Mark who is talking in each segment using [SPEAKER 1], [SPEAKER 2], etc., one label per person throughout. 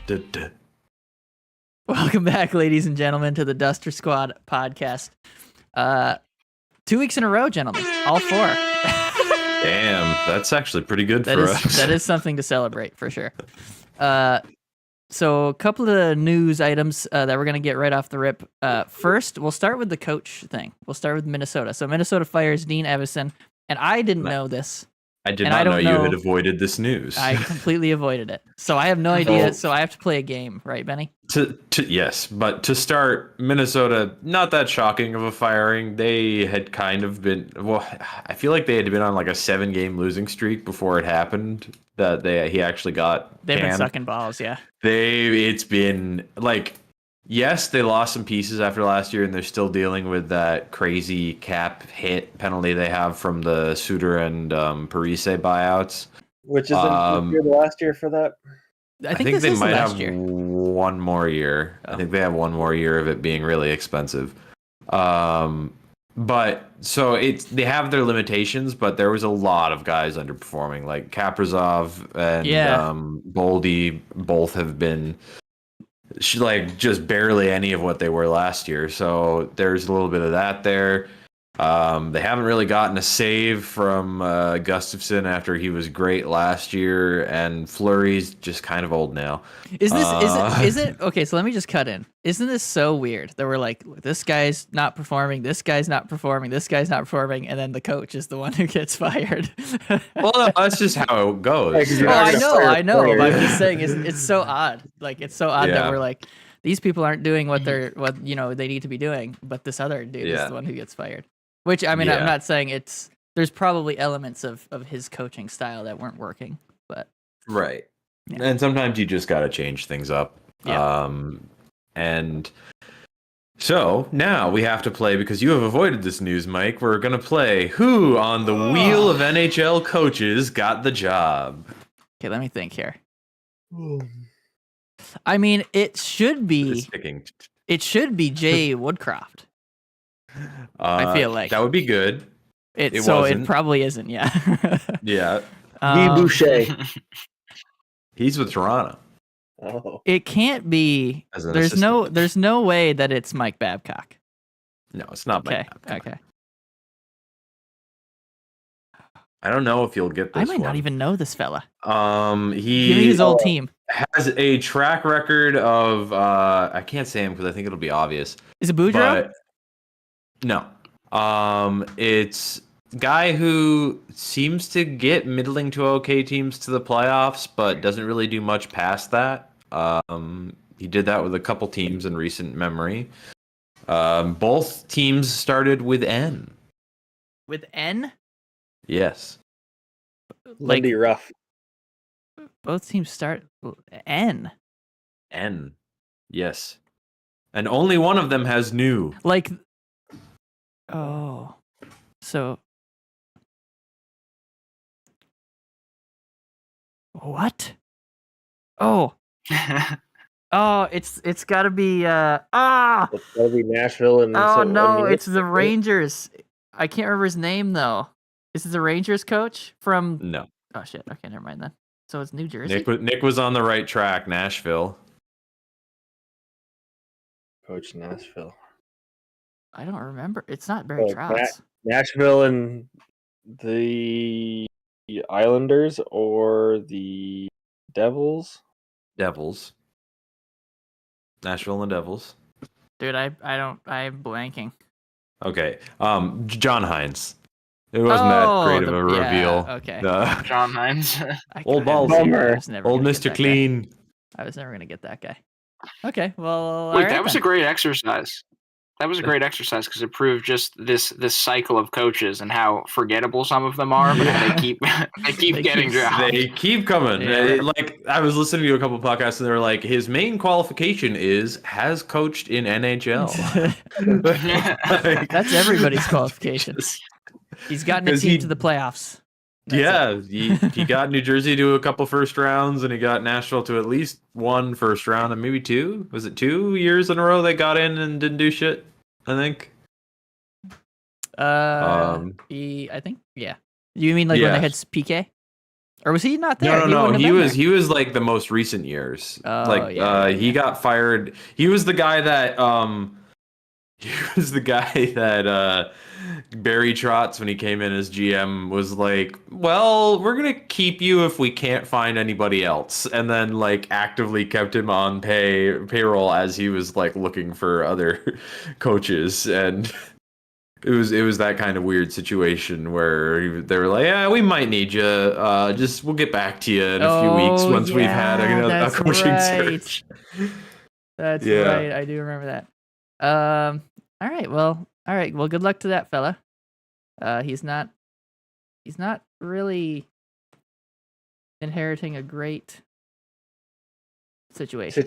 [SPEAKER 1] Duh, duh.
[SPEAKER 2] Welcome back, ladies and gentlemen, to the Duster Squad podcast. 2 weeks in a row, gentlemen. All 4.
[SPEAKER 1] Damn, that's actually pretty good for us.
[SPEAKER 2] That is something to celebrate, for sure. So a couple of news items that we're going to get right off the rip. First, we'll start with the coach thing. We'll start with Minnesota. So Minnesota fires Dean Evison, and I didn't know this.
[SPEAKER 1] I did not know you had avoided this news.
[SPEAKER 2] I completely avoided it. So I have no idea. So I have to play a game, right, Benny?
[SPEAKER 1] Yes, but to start, Minnesota, not that shocking of a firing. They had kind of been, I feel like they had been on like a 7-game losing streak before it happened. He actually got
[SPEAKER 2] They've
[SPEAKER 1] canned.
[SPEAKER 2] been sucking balls, yeah.
[SPEAKER 1] It's been like, yes, they lost some pieces after last year, and they're still dealing with that crazy cap hit penalty they have from the Suter and Parise buyouts.
[SPEAKER 3] Which isn't good last year for that.
[SPEAKER 2] I think they might have
[SPEAKER 1] one more year. I think they have one more year of it being really expensive. But so they have their limitations, but there was a lot of guys underperforming, like Kaprizov and Boldy. Both have been like just barely any of what they were last year. So there's a little bit of that there. They haven't really gotten a save from Gustafsson after he was great last year, and Fleury's just kind of old now.
[SPEAKER 2] Isn't okay? So let me just cut in. Isn't this so weird that we're like, this guy's not performing, this guy's not performing, this guy's not performing, and then the coach is the one who gets fired?
[SPEAKER 1] Well, no, that's just how it goes.
[SPEAKER 2] Exactly. I know. But I'm just saying, it's so odd. Like, it's so odd that we're like, these people aren't doing what they need to be doing, but this other dude is the one who gets fired. Which, I mean, I'm not saying there's probably elements of his coaching style that weren't working, but.
[SPEAKER 1] Right. Yeah. And sometimes you just got to change things up. Yeah. And so now we have to play, because you have avoided this news, Mike. We're going to play Who on the Wheel of NHL Coaches Got the Job? Okay,
[SPEAKER 2] let me think here. I mean, it should be Jay Woodcroft. I feel like
[SPEAKER 1] that would be good.
[SPEAKER 2] It probably isn't. Yeah.
[SPEAKER 1] Yeah.
[SPEAKER 3] Guy Boucher.
[SPEAKER 1] He's with Toronto.
[SPEAKER 3] Oh.
[SPEAKER 2] It can't be. There's no way that it's Mike Babcock.
[SPEAKER 1] No, it's not Mike Babcock.
[SPEAKER 2] Okay.
[SPEAKER 1] I don't know if you'll get this.
[SPEAKER 2] I might not even know this fella.
[SPEAKER 1] He
[SPEAKER 2] Give me his old team.
[SPEAKER 1] Has a track record of I can't say him because I think it'll be obvious.
[SPEAKER 2] Is it Boudreaux?
[SPEAKER 1] No. It's guy who seems to get middling to okay teams to the playoffs, but doesn't really do much past that. He did that with a couple teams in recent memory. Both teams started with N.
[SPEAKER 2] With N?
[SPEAKER 1] Yes.
[SPEAKER 3] Lindy Ruff.
[SPEAKER 2] Both teams start N.
[SPEAKER 1] N. Yes. And only one of them has new.
[SPEAKER 2] Like. Oh, so what? Oh, it's got to be
[SPEAKER 3] It's got to be Nashville and.
[SPEAKER 2] It's the Rangers. I can't remember his name though. Is it the Rangers coach from?
[SPEAKER 1] No.
[SPEAKER 2] Oh shit. Okay, never mind then. So it's New Jersey.
[SPEAKER 1] Nick was on the right track. Nashville.
[SPEAKER 3] Coach Nashville.
[SPEAKER 2] I don't remember. It's not Barry Trotz.
[SPEAKER 3] Nashville and the Islanders or the Devils?
[SPEAKER 1] Devils. Nashville and Devils.
[SPEAKER 2] Dude, I'm blanking.
[SPEAKER 1] Okay. John Hines. It wasn't that great of a reveal.
[SPEAKER 2] Okay.
[SPEAKER 4] John Hines.
[SPEAKER 1] Old balls. Old Mr. Clean.
[SPEAKER 2] I was never going to get that guy. Okay, well.
[SPEAKER 4] Wait, that was a great exercise. That was a great exercise because it proved just this cycle of coaches and how forgettable some of them are, but they keep getting jobs.
[SPEAKER 1] They keep coming.
[SPEAKER 2] Yeah.
[SPEAKER 1] Like I was listening to a couple of podcasts and they were like, his main qualification has coached in NHL.
[SPEAKER 2] That's everybody's qualifications. He's gotten a team to the playoffs.
[SPEAKER 1] He got New Jersey to a couple first rounds, and he got Nashville to at least one first round, and maybe 2. Was it 2 years in a row they got in and didn't do shit? I think.
[SPEAKER 2] I think, yeah. You mean like when they had PK? Or was he not there?
[SPEAKER 1] No. He was like the most recent years. He got fired. He was the guy that Barry Trotz, when he came in as GM, was like, well, we're gonna keep you if we can't find anybody else, and then like actively kept him on payroll as he was like looking for other coaches. And it was that kind of weird situation where they were like, yeah, we might need you. We'll get back to you in a few weeks once we've had a coaching search.
[SPEAKER 2] That's right. I do remember that. All right. Well, good luck to that fella. He's not really inheriting a great situation.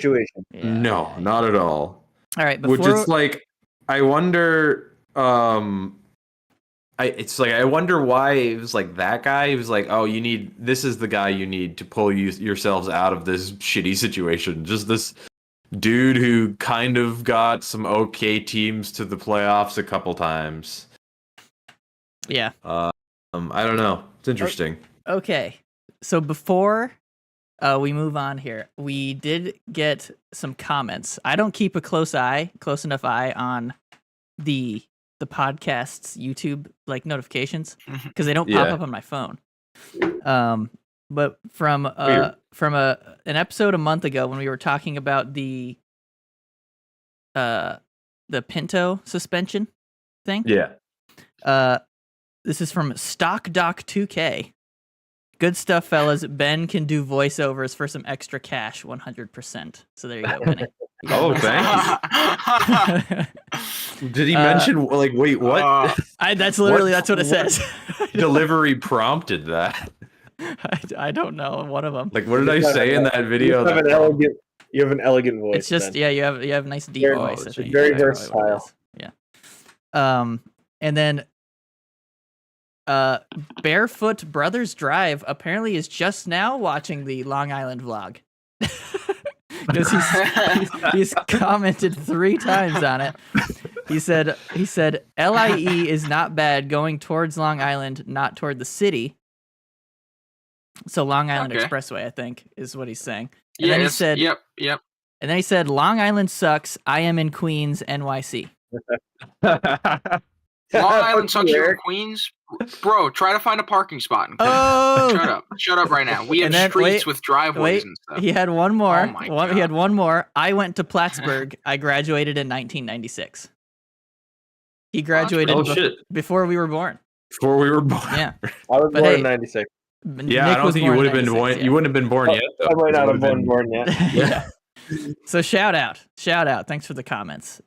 [SPEAKER 3] Yeah.
[SPEAKER 1] No, not at all.
[SPEAKER 2] All right.
[SPEAKER 1] Which is like, I wonder. I wonder why it was like that guy. He was like, oh, this is the guy you need to pull yourselves out of this shitty situation. Just this dude who kind of got some okay teams to the playoffs a couple times.
[SPEAKER 2] Yeah.
[SPEAKER 1] I don't know. It's interesting.
[SPEAKER 2] Okay. So before we move on here, we did get some comments. I don't keep a close enough eye on the podcast's YouTube like notifications because they don't pop up on my phone. But from an episode a month ago when we were talking about the Pinto suspension thing.
[SPEAKER 1] Yeah.
[SPEAKER 2] This is from Stock Doc 2K. Good stuff, fellas. Ben can do voiceovers for some extra cash, 100%. So there you go, Benny.
[SPEAKER 1] Oh, thanks. Did he mention like? Wait, what?
[SPEAKER 2] That's literally that's what it says.
[SPEAKER 1] Delivery prompted that.
[SPEAKER 2] I don't know. One of them.
[SPEAKER 1] Like, what did I say in that video?
[SPEAKER 3] You have an elegant voice.
[SPEAKER 2] It's just
[SPEAKER 3] Ben.
[SPEAKER 2] you have a nice deep voice. I think.
[SPEAKER 3] Very versatile.
[SPEAKER 2] Yeah. And then Barefoot Brothers Drive apparently is just now watching the Long Island vlog. Because he's commented 3 times on it. He said LIE is not bad going towards Long Island, not toward the city. So Long Island Expressway, I think, is what he's saying. And then he said,
[SPEAKER 4] "Yep."
[SPEAKER 2] And then he said, "Long Island sucks. I am in Queens, NYC."
[SPEAKER 4] Long Island sucks. You're in Queens, bro. Try to find a parking spot. Shut up right now. We have streets with driveways and stuff.
[SPEAKER 2] He had one more.
[SPEAKER 4] Oh my God.
[SPEAKER 2] He had one more. I went to Plattsburgh. I graduated in 1996. He graduated before we were born.
[SPEAKER 1] Before we were born.
[SPEAKER 2] Yeah.
[SPEAKER 3] I was born in 96.
[SPEAKER 1] Yeah,
[SPEAKER 2] Nick
[SPEAKER 1] I don't think you would have been born.
[SPEAKER 2] Yeah.
[SPEAKER 1] You wouldn't have been born yet. Though.
[SPEAKER 3] I might not have been born yet.
[SPEAKER 2] Yeah. So shout out. Thanks for the comments.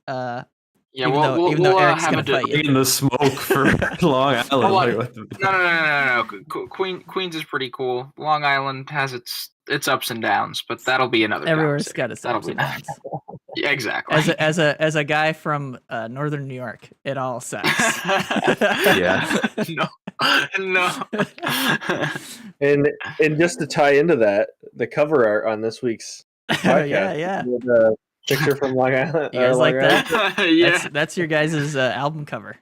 [SPEAKER 4] Yeah,
[SPEAKER 2] even though Eric's gonna fight you.
[SPEAKER 1] In the smoke for Long Island.
[SPEAKER 4] No. Queens is pretty cool. Long Island has its ups and downs, but that'll be another.
[SPEAKER 2] Everywhere's got its ups and downs.
[SPEAKER 4] Yeah, exactly.
[SPEAKER 2] As a guy from northern New York, it all sucks.
[SPEAKER 1] Yeah.
[SPEAKER 4] No.
[SPEAKER 3] And just to tie into that, the cover art on this week's podcast,
[SPEAKER 2] yeah.
[SPEAKER 3] with a picture from Long Island.
[SPEAKER 2] You guys like that?
[SPEAKER 4] Yeah.
[SPEAKER 2] That's your guys' album cover.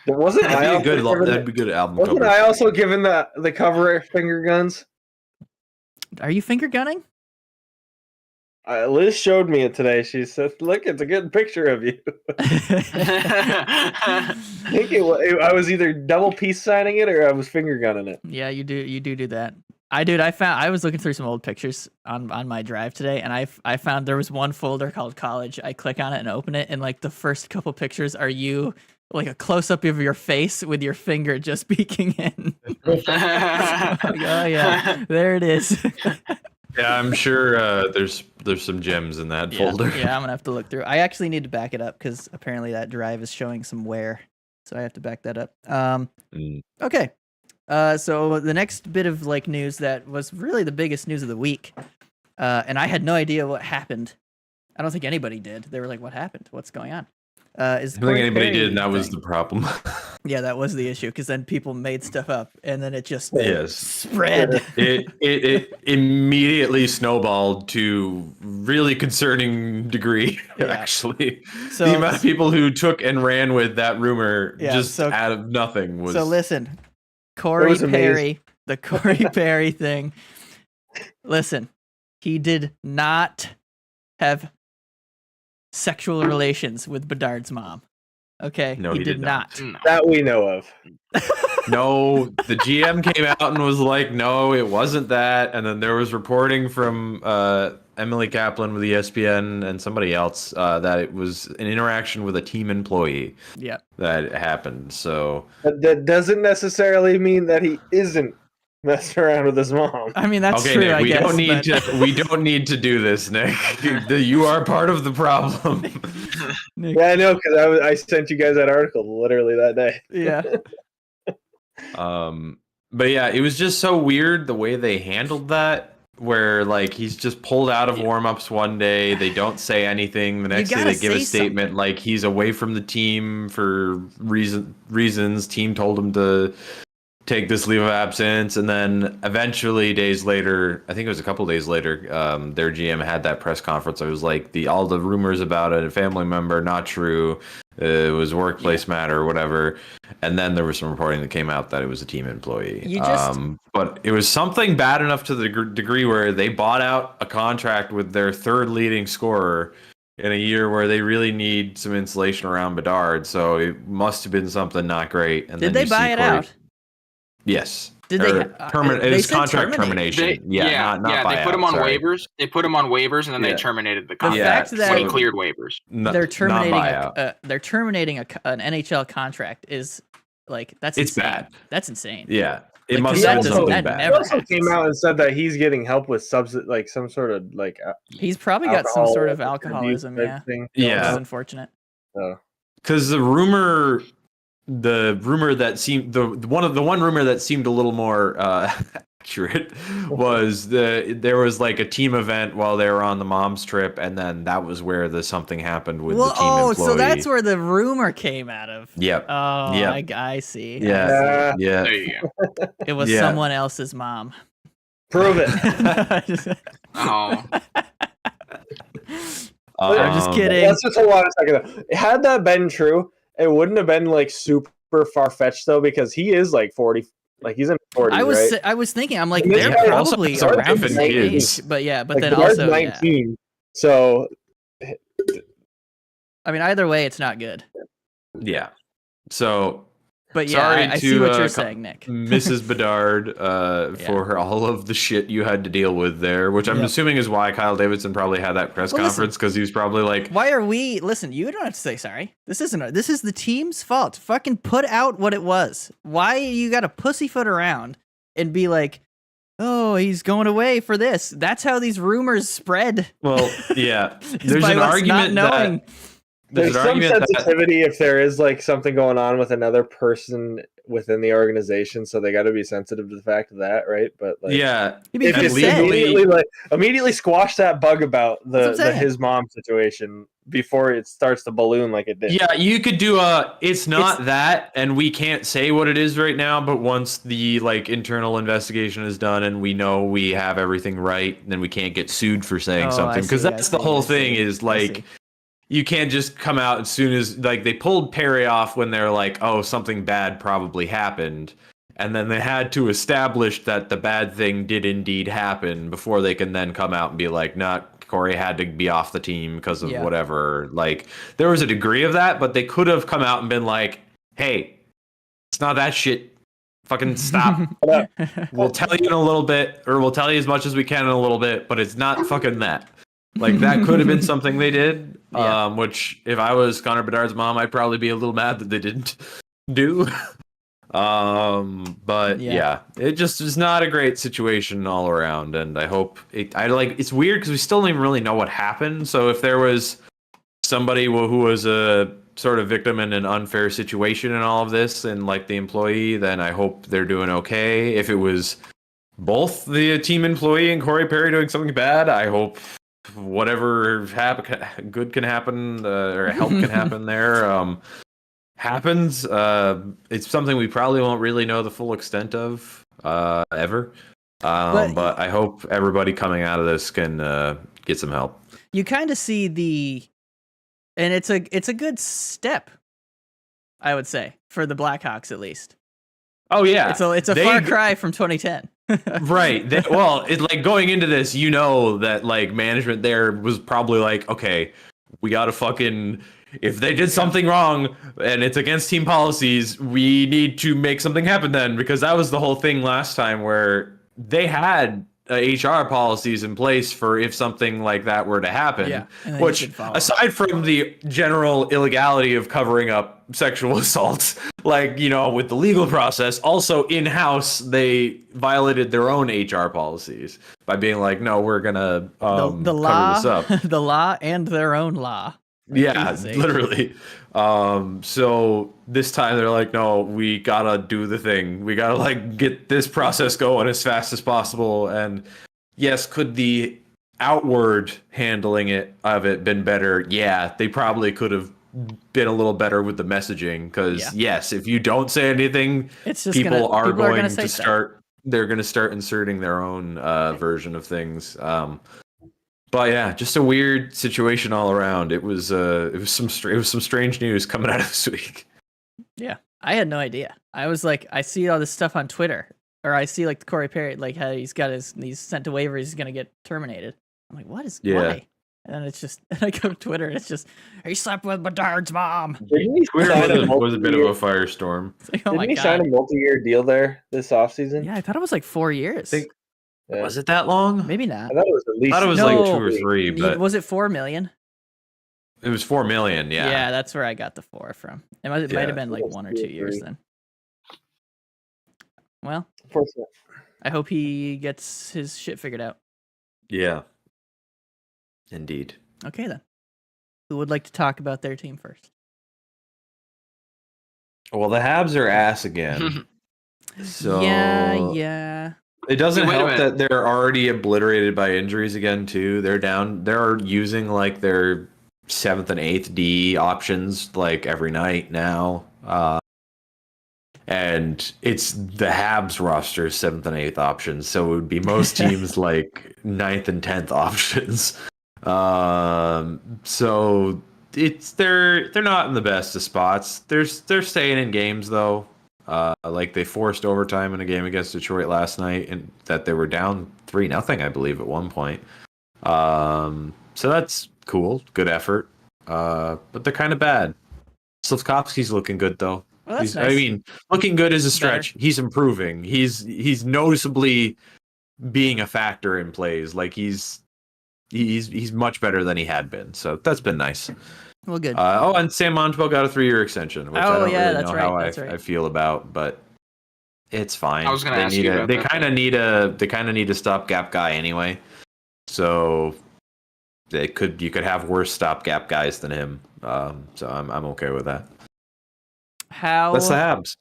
[SPEAKER 3] That'd
[SPEAKER 1] be good album cover.
[SPEAKER 3] Wasn't I also given the cover art finger guns?
[SPEAKER 2] Are you finger gunning?
[SPEAKER 3] Liz showed me it today. She said, "Look, it's a good picture of you." I think I was either double peace signing it or I was finger gunning it.
[SPEAKER 2] Yeah, you do that. I was looking through some old pictures on my drive today, and I found there was one folder called college. I click on it and open it, and like the first couple pictures are you like a close up of your face with your finger just peeking in. Like, oh yeah, there it is.
[SPEAKER 1] Yeah, I'm sure there's some gems in that folder.
[SPEAKER 2] Yeah, I'm gonna have to look through. I actually need to back it up because apparently that drive is showing some wear, so I have to back that up. Okay. So the next bit of like news that was really the biggest news of the week, and I had no idea what happened. I don't think anybody did. They were like, "What happened? What's going on?"
[SPEAKER 1] I don't think anybody did, and that was the problem.
[SPEAKER 2] Yeah, that was the issue because then people made stuff up, and then it just spread.
[SPEAKER 1] It immediately snowballed to really concerning degree. Yeah. Actually, so the amount of people who took and ran with that rumor out of nothing was.
[SPEAKER 2] So listen. Corey Perry, the Corey Perry thing. Listen, he did not have sexual relations with Bedard's mom. Okay,
[SPEAKER 1] no,
[SPEAKER 2] he did not.
[SPEAKER 3] That we know of.
[SPEAKER 1] No, the GM came out and was like, no, it wasn't that. And then there was reporting from Emily Kaplan with ESPN and somebody else that it was an interaction with a team employee.
[SPEAKER 2] Yeah,
[SPEAKER 1] that happened. So
[SPEAKER 3] that doesn't necessarily mean that he isn't messing around with his mom.
[SPEAKER 2] I mean, that's true.
[SPEAKER 1] Nick,
[SPEAKER 2] I guess
[SPEAKER 1] we don't need to do this, Nick. You are part of the problem.
[SPEAKER 2] Nick.
[SPEAKER 3] Yeah, I know, because I sent you guys that article literally that day.
[SPEAKER 2] Yeah.
[SPEAKER 1] But yeah, it was just so weird the way they handled that. Where like he's just pulled out of warm-ups one day, they don't say anything. The next day they give a statement like he's away from the team for reasons. Team told him to take this leave of absence, and then eventually days later, I think it was a couple days later, their GM had that press conference. It was like all the rumors about a family member not true. It was workplace matter or whatever, and then there was some reporting that came out that it was a team employee. But it was something bad enough to the degree where they bought out a contract with their third leading scorer in a year where they really need some insulation around Bedard. So it must have been something not great. And
[SPEAKER 2] did they buy it out?
[SPEAKER 1] Yes.
[SPEAKER 2] Did they?
[SPEAKER 1] It was contract termination.
[SPEAKER 4] They put him on waivers. They put him on waivers, and then they terminated the contract.
[SPEAKER 2] The fact that
[SPEAKER 4] he cleared waivers.
[SPEAKER 2] They're terminating an NHL contract is like it's insane.
[SPEAKER 1] Bad.
[SPEAKER 2] That's insane.
[SPEAKER 1] Yeah, it
[SPEAKER 2] like,
[SPEAKER 1] must have been something bad.
[SPEAKER 3] He also came out and said that he's getting help with some sort of
[SPEAKER 2] he's probably got some sort of alcoholism. Yeah,
[SPEAKER 3] thing.
[SPEAKER 2] Yeah, which is unfortunate.
[SPEAKER 1] Because the rumor that seemed the one rumor that seemed a little more accurate was there was like a team event while they were on the mom's trip, and then that was where something happened with the team employee.
[SPEAKER 2] So that's where the rumor came out of.
[SPEAKER 1] Yep.
[SPEAKER 2] Oh,
[SPEAKER 1] yep.
[SPEAKER 2] I see.
[SPEAKER 1] Yeah. Yeah.
[SPEAKER 4] There you go.
[SPEAKER 2] It was someone else's mom.
[SPEAKER 3] Prove it.
[SPEAKER 4] Oh.
[SPEAKER 2] I'm just kidding.
[SPEAKER 3] Let's just hold on a second. Had that been true, it wouldn't have been like super far-fetched though, because he is like 40, like he's in 40s,
[SPEAKER 2] I was thinking, I'm like, they're probably around the same age, but like, then also
[SPEAKER 3] 19. So
[SPEAKER 2] I mean, either way, it's not good.
[SPEAKER 1] Yeah. So
[SPEAKER 2] but yeah, I see what you're saying, Nick.
[SPEAKER 1] Mrs. Bedard, for all of the shit you had to deal with there, which I'm assuming is why Kyle Davidson probably had that press conference, because he was probably like,
[SPEAKER 2] why are we, listen, you don't have to say sorry. This is the team's fault. Fucking put out what it was. Why you got to pussyfoot around and be like, oh, he's going away for this. That's how these rumors spread.
[SPEAKER 1] Well, yeah. There's an argument that
[SPEAKER 3] there's some sensitivity if there is like something going on with another person within the organization, so they got to be sensitive to the fact of that, right? But like, if immediately squash that bug about the his mom situation before it starts to balloon like it did.
[SPEAKER 1] Yeah, you could do it's that, and we can't say what it is right now, but once the like internal investigation is done and we know we have everything right, then we can't get sued for saying something, because that's the whole thing is like, you can't just come out as soon as, like, they pulled Perry off when they're like, oh, something bad probably happened. And then they had to establish that the bad thing did indeed happen before they can then come out and be like, nah, Corey had to be off the team because of whatever. Like, there was a degree of that, but they could have come out and been like, hey, it's not that shit. Fucking stop. We'll tell you in a little bit, or we'll tell you as much as we can in a little bit, but it's not fucking that. Like, that could have been something they did, which if I was Connor Bedard's mom, I'd probably be a little mad that they didn't do. But it just is not a great situation all around, and I hope it's weird because we still don't even really know what happened. So if there was somebody who was a sort of victim in an unfair situation in all of this, and like the employee, then I hope they're doing okay. If it was both the team employee and Corey Perry doing something bad, I hope whatever good can happen or help can happen there happens. It's something we probably won't really know the full extent of ever, but I hope everybody coming out of this can get some help.
[SPEAKER 2] You kind of see and it's a good step, I would say, for the Blackhawks at least.
[SPEAKER 1] Oh yeah,
[SPEAKER 2] it's a far cry from 2010.
[SPEAKER 1] Right. It's like going into this, that like management there was probably like, okay, we got to fucking, if they did something wrong and it's against team policies, we need to make something happen then, because that was the whole thing last time where they had HR policies in place for if something like that were to happen.
[SPEAKER 2] Yeah,
[SPEAKER 1] which, aside from the general illegality of covering up sexual assaults, like, with the legal process, also in-house, they violated their own HR policies by being like, no, we're gonna
[SPEAKER 2] the law, cover this up. The law and their own law.
[SPEAKER 1] Yeah, literally. So this time they're like, no, we gotta do the thing. We gotta like get this process going as fast as possible. And yes, could the outward handling of it been better? Yeah, they probably could have been a little better with the messaging, because yes, if you don't say anything, people are going to start. They're going to start inserting their own version of things. But yeah, just a weird situation all around. It was some strange news coming out of this week.
[SPEAKER 2] Yeah, I had no idea. I was like, I see all this stuff on Twitter, or I see like Corey Perry, like how he's sent to waivers, he's gonna get terminated. I'm like, why? And then it's just, I go to Twitter, and it's just, he slept with Bedard's mom.
[SPEAKER 1] Twitter was a bit of a firestorm.
[SPEAKER 3] Like, Didn't he sign a multi-year deal there this offseason?
[SPEAKER 2] Yeah, I thought it was like 4 years.
[SPEAKER 1] Was it that long?
[SPEAKER 2] Maybe not.
[SPEAKER 3] I thought it was at least.
[SPEAKER 1] I thought it was like 2 or 3. But
[SPEAKER 2] was it 4 million?
[SPEAKER 1] It was 4 million. Yeah.
[SPEAKER 2] Yeah, that's where I got the 4 from. It might have been like 1 or 2 years then. Well, I hope he gets his shit figured out.
[SPEAKER 1] Yeah. Indeed.
[SPEAKER 2] Okay then. Who would like to talk about their team first?
[SPEAKER 1] Well, the Habs are ass again. So
[SPEAKER 2] yeah.
[SPEAKER 1] It doesn't help that they're already obliterated by injuries again too. They're using like their 7th and 8th D options like every night now. And it's the Habs roster's 7th and 8th options, so it would be most teams like 9th and 10th options. So they're not in the best of spots. They're staying in games though. Like they forced overtime in a game against Detroit last night, and that they were down 3-0, I believe, at one point. So that's cool, good effort. But they're kind of bad. Slafkovsky's looking good though.
[SPEAKER 2] Well, nice.
[SPEAKER 1] I mean, looking good is a stretch. Better. He's improving. He's noticeably being a factor in plays. Like he's much better than he had been. So that's been nice.
[SPEAKER 2] Well, good.
[SPEAKER 1] And Sam Montembeault got a 3-year extension, which I don't really know how I feel about, but it's fine.
[SPEAKER 4] I was going to ask you about
[SPEAKER 1] that. They kind of need a stopgap guy anyway. So you could have worse stopgap guys than him. So I'm okay with that. That's the Habs.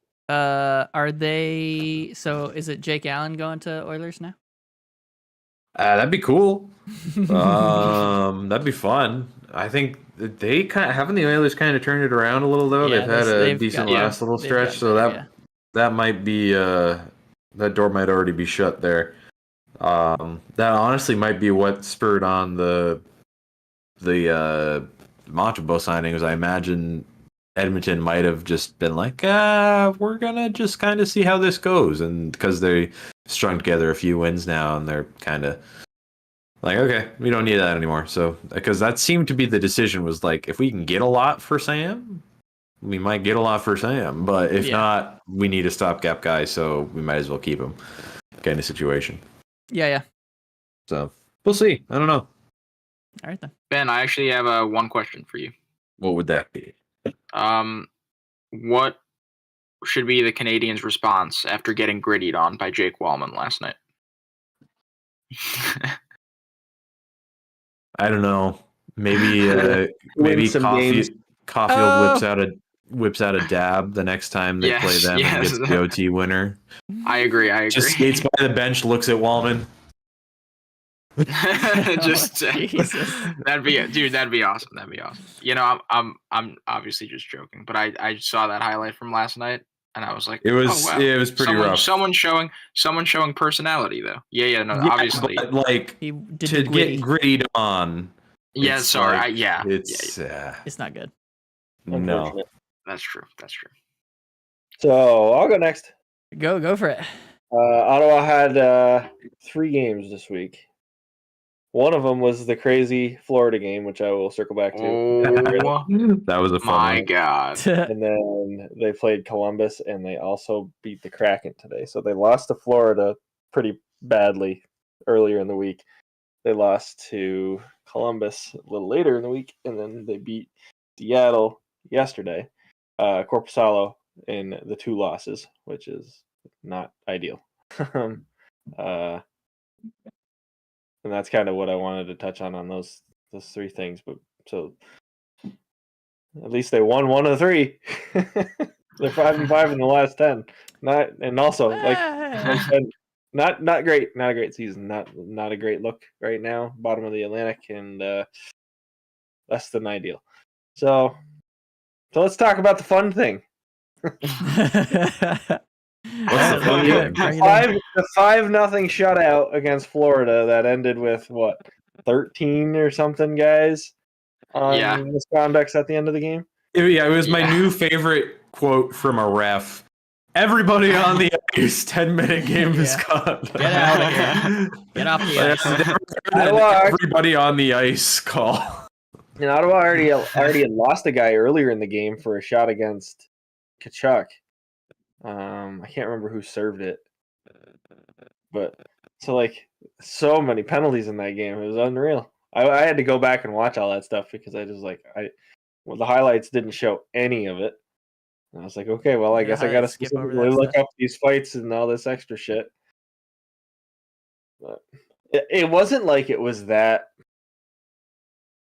[SPEAKER 2] Are they? So is it Jake Allen going to Oilers now?
[SPEAKER 1] That'd be cool. That'd be fun. I think they haven't the Oilers kind of turned it around a little though.
[SPEAKER 2] Yeah,
[SPEAKER 1] they've had a decent last little stretch, so that might be that door might already be shut there. That honestly might be what spurred on the Montembeault signing, was I imagine Edmonton might have just been like, we're gonna just kind of see how this goes, and because they strung together a few wins now, and they're kind of like, okay, we don't need that anymore. So, because that seemed to be the decision, was like, if we can get a lot for Sam, we might get a lot for Sam, but if not, we need a stopgap guy, so we might as well keep him, kind of situation.
[SPEAKER 2] Yeah.
[SPEAKER 1] So we'll see. I don't know.
[SPEAKER 2] All right then,
[SPEAKER 4] Ben, I actually have one question for you.
[SPEAKER 1] What would that be?
[SPEAKER 4] What should be the Canadiens' response after getting grittied on by Jake Walman last night?
[SPEAKER 1] I don't know. Maybe Caulfield whips out a dab the next time they play them and gets the OT winner.
[SPEAKER 4] I agree.
[SPEAKER 1] Just skates by the bench, looks at Walman.
[SPEAKER 4] That'd be awesome. You know, I'm obviously just joking, but I saw that highlight from last night, and I was like,
[SPEAKER 1] it was pretty rough.
[SPEAKER 4] Someone showing personality though. Obviously,
[SPEAKER 1] but like to get grittied on.
[SPEAKER 4] Yeah, sorry.
[SPEAKER 2] It's not good.
[SPEAKER 1] No,
[SPEAKER 4] that's true.
[SPEAKER 3] So I'll go next.
[SPEAKER 2] Go for it.
[SPEAKER 3] Ottawa had 3 games this week. One of them was the crazy Florida game, which I will circle back to.
[SPEAKER 1] That was a fun
[SPEAKER 4] one. My God.
[SPEAKER 3] And then they played Columbus, and they also beat the Kraken today. So they lost to Florida pretty badly earlier in the week. They lost to Columbus a little later in the week, and then they beat Seattle yesterday. Korpisalo in the 2 losses, which is not ideal. And that's kind of what I wanted to touch on those 3 things. But so at least they won 1 of 3. They're 5-5 in the last 10. Not great. Not a great season. Not a great look right now. Bottom of the Atlantic and less than ideal. So let's talk about the fun thing.
[SPEAKER 1] What's the fun thing?
[SPEAKER 3] The 5-0 shutout against Florida that ended with 13 or something guys on misconducts at the end of the game.
[SPEAKER 1] Yeah, it was my new favorite quote from a ref. Everybody on the ice, 10-minute game misconduct.
[SPEAKER 2] Get out of here. Get off the
[SPEAKER 1] ice. Everybody on the ice call.
[SPEAKER 3] And Ottawa already had lost a guy earlier in the game for a shot against Tkachuk. I can't remember who served it. But so many penalties in that game. It was unreal. I had to go back and watch all that stuff because I just the highlights didn't show any of it. And I was like, okay, well, I guess I got to specifically look up these fights and all this extra shit. But it wasn't like it was that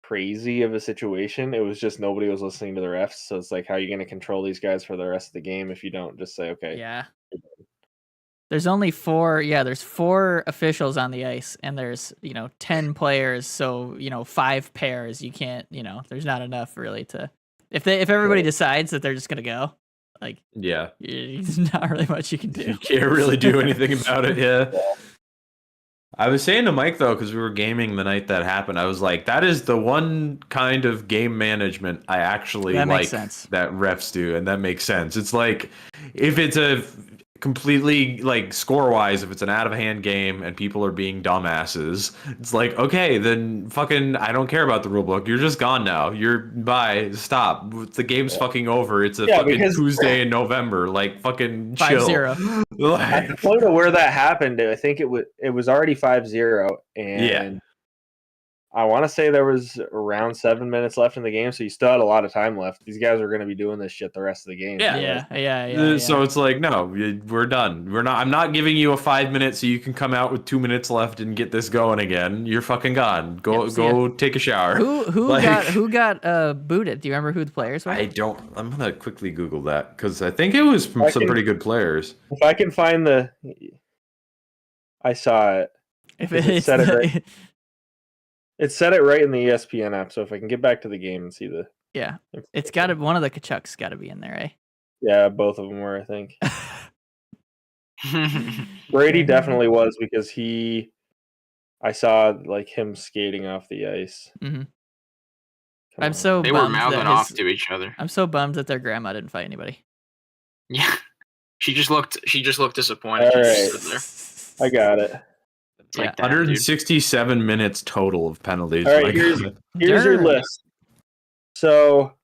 [SPEAKER 3] crazy of a situation. It was just nobody was listening to the refs. So it's like, how are you going to control these guys for the rest of the game if you don't just say, okay.
[SPEAKER 2] Yeah. There's only 4. Yeah, there's 4 officials on the ice, and there's 10 players. So 5 pairs. You can't. There's not enough really to. If everybody decides that they're just gonna go, there's not really much you can do.
[SPEAKER 1] You can't really do anything about it. Yeah. I was saying to Mike though, because we were gaming the night that happened, I was like, that is the one kind of game management I actually like that refs do, and that makes sense. It's like if it's a completely score-wise, if it's an out-of-hand game and people are being dumbasses, it's like, okay, then fucking I don't care about the rule book. You're just gone now. You're bye. Stop. The game's fucking over. It's a fucking Tuesday in November. Fucking chill.
[SPEAKER 2] 5-0.
[SPEAKER 3] At the point of where that happened, I think it was already 5-0, and I want to say there was around 7 minutes left in the game, so you still had a lot of time left. These guys are going to be doing this shit the rest of the game.
[SPEAKER 2] Yeah.
[SPEAKER 1] So it's like, no, we're done. I'm not giving you a 5 minutes so you can come out with 2 minutes left and get this going again. You're fucking gone. Go take a shower.
[SPEAKER 2] Who got booted? Do you remember who the players were?
[SPEAKER 1] I don't. I'm gonna quickly Google that because I think it was from some pretty good players.
[SPEAKER 3] If I can find I saw it. It said it right. It said it right in the ESPN app, so if I can get back to the game and see the...
[SPEAKER 2] Yeah, it's got to... One of the Tkachuks got to be in there, eh?
[SPEAKER 3] Yeah, both of them were, I think. Brady definitely was because I saw him skating off the ice.
[SPEAKER 2] Mm-hmm. I'm so
[SPEAKER 4] they were mouthing off to each other.
[SPEAKER 2] I'm so bummed that their grandma didn't fight anybody.
[SPEAKER 4] Yeah, she just looked disappointed.
[SPEAKER 3] All right. I got it.
[SPEAKER 1] 167 minutes total of penalties.
[SPEAKER 3] All right, here's your list. So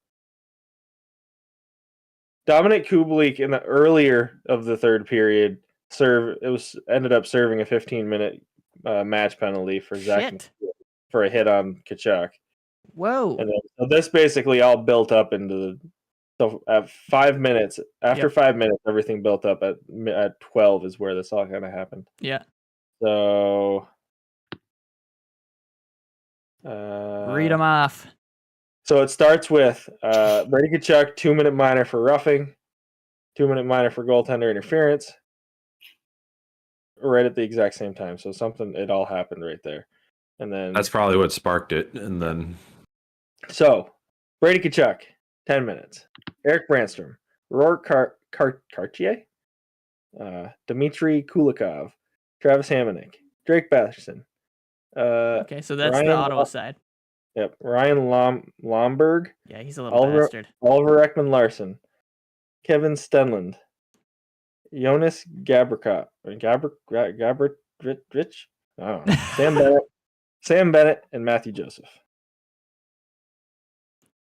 [SPEAKER 3] Dominic Kubalik in the earlier of the third period ended up serving a 15-minute match penalty for Zach for a hit on Tkachuk.
[SPEAKER 2] Whoa!
[SPEAKER 3] And then, so this basically all built up into at 5 minutes. After 5 minutes, everything built up at 12 is where this all kind of happened.
[SPEAKER 2] Yeah.
[SPEAKER 3] So,
[SPEAKER 2] read them off.
[SPEAKER 3] So it starts with Brady Tkachuk, 2-minute minor for roughing, 2-minute minor for goaltender interference, right at the exact same time. So it all happened right there, and then
[SPEAKER 1] that's probably what sparked it. And then,
[SPEAKER 3] so Brady Tkachuk, 10 minutes. Eric Brandstrom, Rourke Cartier, Dmitry Kulikov, Travis Hamonic, Drake Batherson.
[SPEAKER 2] Okay, so that's the Ottawa side.
[SPEAKER 3] Yep, Ryan Lomberg.
[SPEAKER 2] Yeah, he's a little bastard.
[SPEAKER 3] Oliver Ekman Larson, Kevin Stenlund, Jonas Gabrikov. Gabrich? I don't know. Sam Bennett, and Matthew Joseph.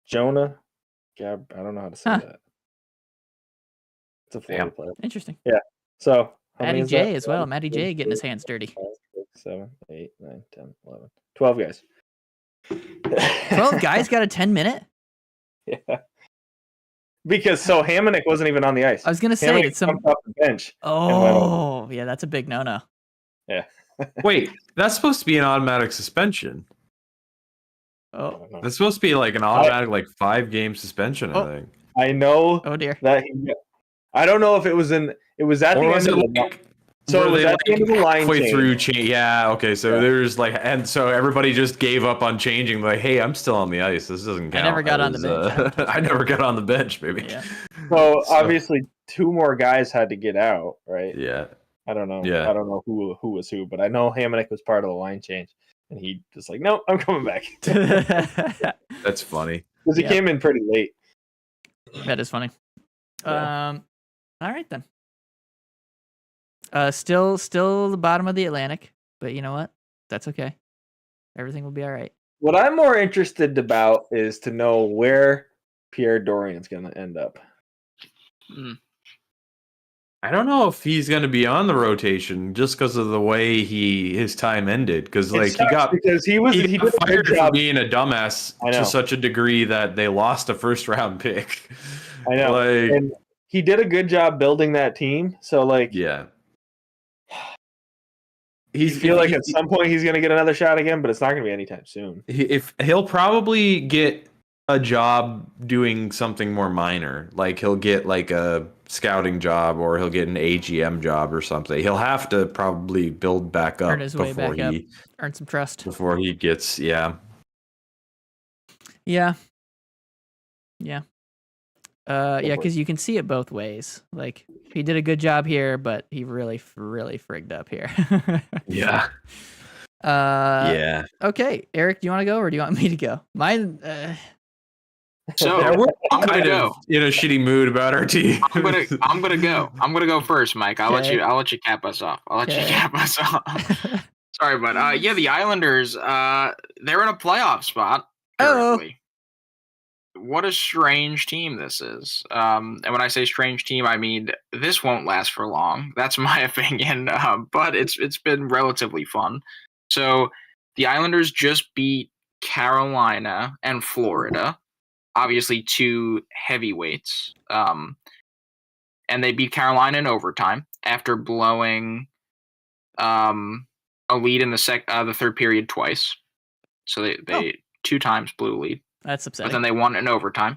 [SPEAKER 3] Jonah Gab. I don't know how to say that. It's a Florida player.
[SPEAKER 2] Interesting.
[SPEAKER 3] Yeah. So
[SPEAKER 2] Matty J as well. Matty J getting his hands dirty.
[SPEAKER 3] 5, 6, 7, 8, 9, 10, 11. 12 guys.
[SPEAKER 2] 12 guys got a 10-minute?
[SPEAKER 3] Yeah. Because Hamonic wasn't even on the ice.
[SPEAKER 2] I was gonna say it's some
[SPEAKER 3] off the bench.
[SPEAKER 2] Oh, yeah, that's a big no-no.
[SPEAKER 3] Yeah.
[SPEAKER 1] Wait, that's supposed to be an automatic suspension.
[SPEAKER 2] Oh,
[SPEAKER 1] that's supposed to be like an automatic 5-game suspension. I think.
[SPEAKER 3] I know.
[SPEAKER 2] Oh dear.
[SPEAKER 3] That I don't know if it was at the end of the So it was at the end of the line
[SPEAKER 1] halfway through yeah, okay, so there's and so everybody just gave up on changing, hey, I'm still on the ice, this doesn't count.
[SPEAKER 2] I never got on the bench.
[SPEAKER 1] I never got on the bench, baby.
[SPEAKER 2] Yeah.
[SPEAKER 3] So obviously 2 more guys had to get out, right?
[SPEAKER 1] Yeah.
[SPEAKER 3] I don't know.
[SPEAKER 1] Yeah.
[SPEAKER 3] I don't know who was who, but I know Hamonic was part of the line change, and he just no, I'm coming back.
[SPEAKER 1] That's funny.
[SPEAKER 3] Because he came in pretty late.
[SPEAKER 2] That is funny.
[SPEAKER 3] Yeah.
[SPEAKER 2] All right then. Still the bottom of the Atlantic, but you know what? That's okay. Everything will be all right.
[SPEAKER 3] What I'm more interested about is to know where Pierre Dorian's going to end up.
[SPEAKER 1] I don't know if he's going to be on the rotation just because of the way he got fired for being a dumbass to such a degree that they lost a first-round pick.
[SPEAKER 3] I know. And he did a good job building that team. So
[SPEAKER 1] yeah.
[SPEAKER 3] I feel at some point he's going to get another shot again, but it's not going to be anytime soon.
[SPEAKER 1] He'll probably get a job doing something more minor, he'll get a scouting job or he'll get an AGM job or something. He'll have to probably build back up,
[SPEAKER 2] earn his way back up, earn some trust
[SPEAKER 1] before he gets
[SPEAKER 2] yeah. Because you can see it both ways. He did a good job here, but he really frigged up here.
[SPEAKER 1] Yeah.
[SPEAKER 2] Okay, Eric, do you want to go or do you want me to go? Mine.
[SPEAKER 4] So
[SPEAKER 1] we're kind of in a shitty mood about our team.
[SPEAKER 4] I'm gonna go. I'm gonna go first, Mike. I'll let you cap us off. Sorry, but the Islanders. They're in a playoff spot currently. What a strange team this is. And when I say strange team, I mean this won't last for long. That's my opinion. But it's been relatively fun. So the Islanders just beat Carolina and Florida, obviously 2 heavyweights. And they beat Carolina in overtime after blowing a lead in the third period twice. So they 2 times blew a lead.
[SPEAKER 2] That's upsetting.
[SPEAKER 4] But then they won in overtime,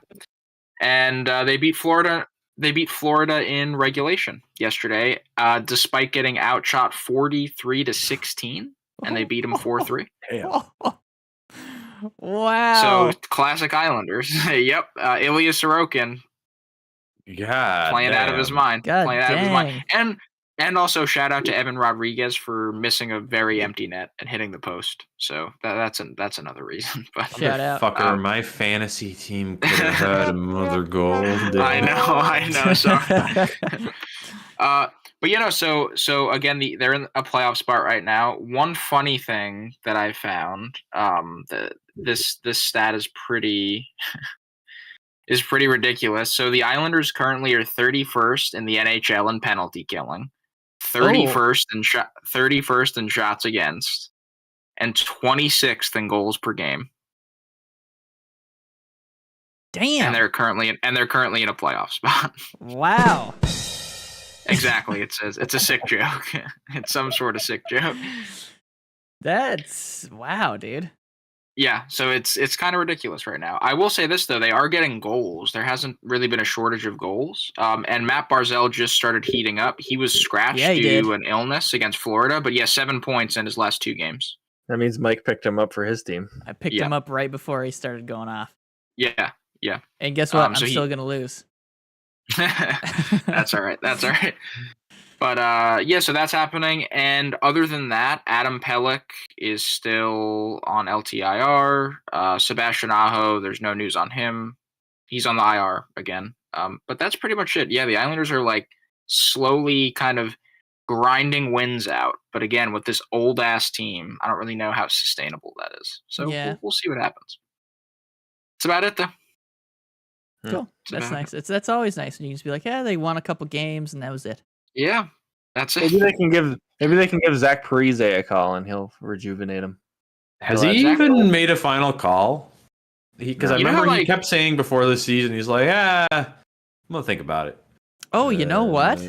[SPEAKER 4] and they beat Florida. They beat Florida in regulation yesterday, despite getting outshot 43-16, and they beat them 4-3.
[SPEAKER 2] Wow!
[SPEAKER 4] So classic Islanders. Yep, Ilya Sorokin. Playing out of his mind. And also shout out to Evan Rodriguez for missing a very empty net and hitting the post. So that's another reason. But
[SPEAKER 2] shout out,
[SPEAKER 1] fucker! My fantasy team could have had another goal.
[SPEAKER 4] I know. Sorry. But so again, they're in a playoff spot right now. One funny thing that I found, this stat is pretty. Is pretty ridiculous. So the Islanders currently are 31st in the NHL in penalty killing. 31st in shots against, and 26th in goals per game.
[SPEAKER 2] Damn.
[SPEAKER 4] And they're currently in a playoff spot.
[SPEAKER 2] Wow.
[SPEAKER 4] Exactly. It's a sick joke. It's some sort of sick joke.
[SPEAKER 2] That's wow, dude.
[SPEAKER 4] Yeah, so it's kind of ridiculous right now. I will say this though, they are getting goals. There hasn't really been a shortage of goals. And Matt Barzal just started heating up. He was scratched due to an illness against Florida, but 7 points in his last 2 games.
[SPEAKER 3] That means Mike picked him up for his team.
[SPEAKER 2] I picked him up right before he started going off.
[SPEAKER 4] Yeah.
[SPEAKER 2] And guess what? I'm still gonna lose.
[SPEAKER 4] That's all right. But so that's happening. And other than that, Adam Pelech is still on LTIR. Sebastian Aho, there's no news on him. He's on the IR again. But that's pretty much it. Yeah, the Islanders are slowly kind of grinding wins out. But again, with this old ass team, I don't really know how sustainable that is. So we'll see what happens. That's about it, though.
[SPEAKER 2] Cool. That's nice. That's always nice. And you can just be like, yeah, they won a couple games and that was it.
[SPEAKER 4] Yeah, that's it.
[SPEAKER 3] Maybe they can give Zach Parise a call and he'll rejuvenate him.
[SPEAKER 1] Has he even made a final call? Because I remember he kept saying before the season, he's like, I'm gonna think about it.
[SPEAKER 2] Oh, you know what?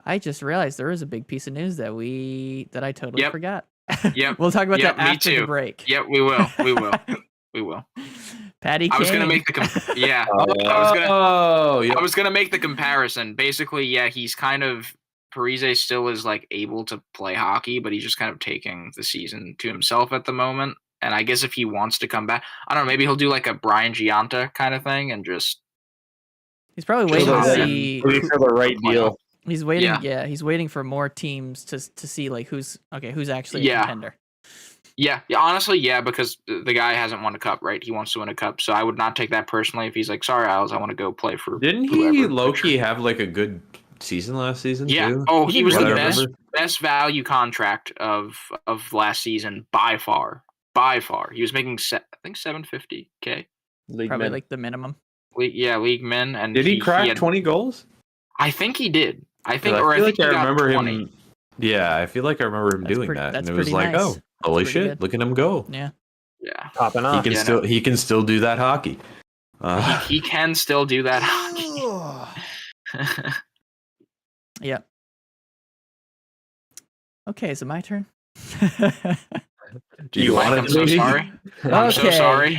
[SPEAKER 2] I just realized there is a big piece of news that I totally forgot.
[SPEAKER 4] Yep.
[SPEAKER 2] We'll talk about that after the break.
[SPEAKER 4] Yep, we will. We will.
[SPEAKER 2] Patty Kane.
[SPEAKER 4] I was gonna make the I was gonna make the comparison. Basically, he's kind of Parise still is like able to play hockey, but he's just kind of taking the season to himself at the moment. And I guess if he wants to come back, I don't know, maybe he'll do like a Brian Giunta kind of thing and just.
[SPEAKER 2] He's probably waiting to see
[SPEAKER 3] for the right deal.
[SPEAKER 2] He's waiting. Yeah, he's waiting for more teams to see like who's actually a contender.
[SPEAKER 4] Yeah, honestly, because the guy hasn't won a cup, right? He wants to win a cup, so I would not take that personally if he's like, sorry, Isles, I want to go play for.
[SPEAKER 1] Didn't he low-key have like a good season last season?
[SPEAKER 4] Yeah.
[SPEAKER 1] Too?
[SPEAKER 4] Oh, he was the best value contract of last season by far. By far, he was making I think $750K.
[SPEAKER 2] Probably like the minimum.
[SPEAKER 4] League min. And
[SPEAKER 1] did he crack 20 goals?
[SPEAKER 4] I think he did. I think
[SPEAKER 1] I remember him. Yeah, I feel like I remember him doing that, and it was like,
[SPEAKER 2] nice.
[SPEAKER 1] oh, holy shit! Good. Look at him go.
[SPEAKER 2] Yeah.
[SPEAKER 3] Popping off.
[SPEAKER 1] He can still do that hockey.
[SPEAKER 4] He can still do that hockey.
[SPEAKER 2] Yeah. Okay, is it my turn?
[SPEAKER 1] Do you want it?
[SPEAKER 4] I'm so sorry. I'm so sorry.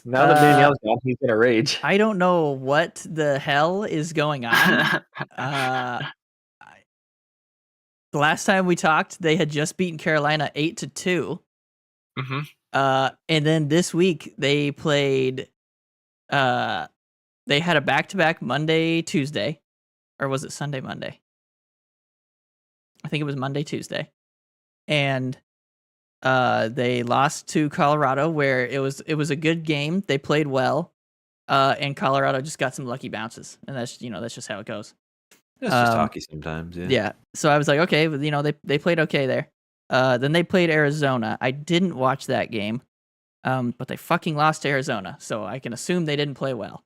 [SPEAKER 3] Now that Danielle's gone, he's gonna rage.
[SPEAKER 2] I don't know what the hell is going on. The last time we talked, they had just beaten Carolina 8-2.
[SPEAKER 4] Mm-hmm.
[SPEAKER 2] And then this week they played. They had a back-to-back Monday, Tuesday, or was it Sunday, Monday? I think it was Monday, Tuesday, and they lost to Colorado, where it was a good game. They played well, and Colorado just got some lucky bounces, and that's just how it goes.
[SPEAKER 1] It's just hockey sometimes.
[SPEAKER 2] Yeah. So I was like, okay, they played okay there. Then they played Arizona. I didn't watch that game, but they fucking lost to Arizona, so I can assume they didn't play well.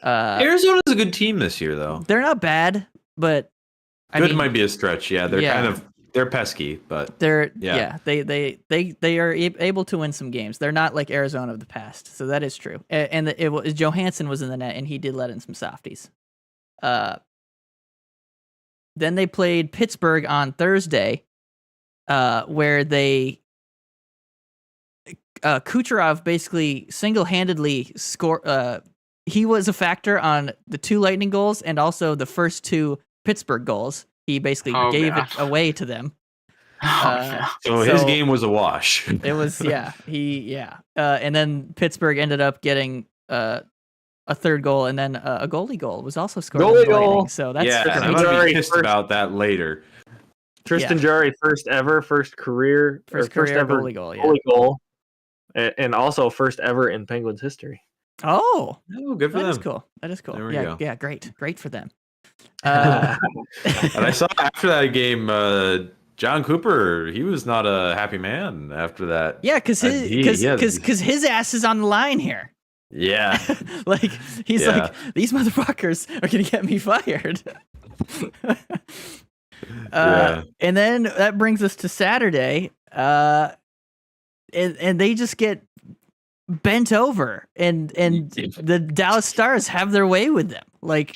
[SPEAKER 1] Arizona's a good team this year, though.
[SPEAKER 2] They're not bad, but
[SPEAKER 1] good might be a stretch. Yeah, they're pesky, but
[SPEAKER 2] they are able to win some games. They're not like Arizona of the past, so that is true. And Johansson was in the net, and he did let in some softies. Then they played Pittsburgh on Thursday, where Kucherov basically single-handedly scored. He was a factor on the 2 Lightning goals and also the first 2 Pittsburgh goals. He basically gave it away to them.
[SPEAKER 1] So his game was a wash.
[SPEAKER 2] It was, and then Pittsburgh ended up getting a 3rd goal, and then a goalie goal was also scored.
[SPEAKER 3] Goalie goal.
[SPEAKER 2] So that's
[SPEAKER 1] I'm gonna be pissed about that later.
[SPEAKER 3] Tristan Jarry, first ever career
[SPEAKER 2] goalie goal.
[SPEAKER 3] Goalie goal, and also first ever in Penguins history.
[SPEAKER 2] Oh,
[SPEAKER 1] good for them.
[SPEAKER 2] That is cool.
[SPEAKER 1] There we go.
[SPEAKER 2] Yeah, great for them.
[SPEAKER 1] And I saw after that game, John Cooper, he was not a happy man after that.
[SPEAKER 2] Yeah, because his ass is on the line here.
[SPEAKER 1] Yeah,
[SPEAKER 2] like he's like, these motherfuckers are gonna get me fired. And then that brings us to Saturday, and they just get bent over, and the Dallas Stars have their way with them. Like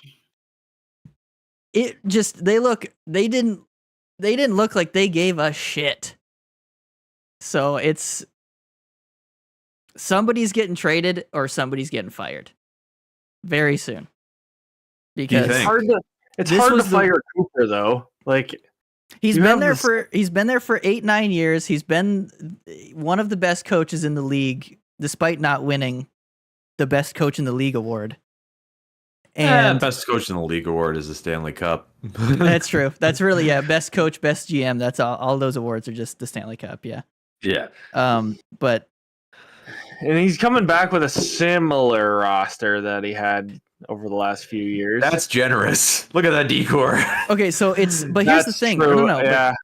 [SPEAKER 2] it just they didn't look like they gave a shit. So it's somebody's getting traded or somebody's getting fired very soon. Because
[SPEAKER 3] it's hard to fire Cooper though. Like
[SPEAKER 2] he's been there for 8-9 years. He's been one of the best coaches in the league, despite not winning the best coach in the league award. And
[SPEAKER 1] best coach in the league award is the Stanley Cup.
[SPEAKER 2] That's true. That's really best coach, best GM. That's all those awards are just the Stanley Cup. Yeah.
[SPEAKER 3] But and he's coming back with a similar roster that he had over the last few years.
[SPEAKER 1] That's generous. Look at that decor.
[SPEAKER 2] Okay, so but here's the thing.
[SPEAKER 3] True.
[SPEAKER 2] No.
[SPEAKER 3] Yeah.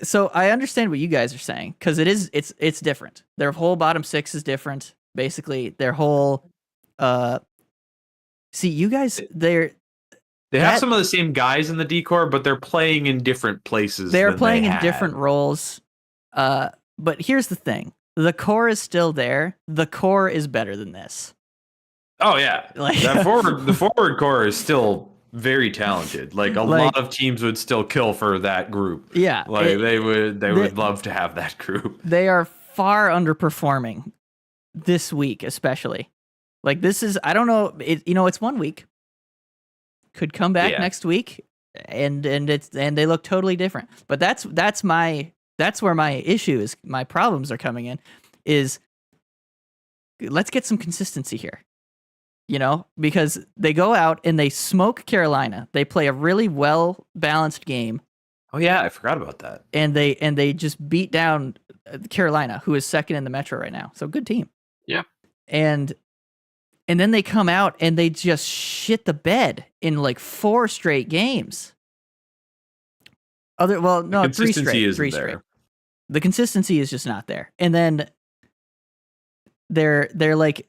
[SPEAKER 2] So I understand what you guys are saying because it's different. Their whole bottom 6 is different. Basically, their whole see, you guys they
[SPEAKER 1] have some of the same guys in the decor, but they're playing in different places.
[SPEAKER 2] They're playing in different roles. But here's the thing: the core is still there. The core is better than this.
[SPEAKER 1] Oh yeah, the forward core is still very talented. Like a lot of teams would still kill for that group.
[SPEAKER 2] Yeah,
[SPEAKER 1] they would love to have that group.
[SPEAKER 2] They are far underperforming this week, especially. Like this is, I don't know. It's 1 week. Could come back next week, and they look totally different. But that's where my issue is. My problems are coming in. Is let's get some consistency here. Because they go out and they smoke Carolina. They play a really well balanced game.
[SPEAKER 1] Oh yeah, I forgot about that.
[SPEAKER 2] And they just beat down Carolina, who is second in the Metro right now. So good team.
[SPEAKER 4] Yeah.
[SPEAKER 2] And then they come out and they just shit the bed in like 4 straight games. 3 straight. 3 straight. The consistency is just not there. And then they're like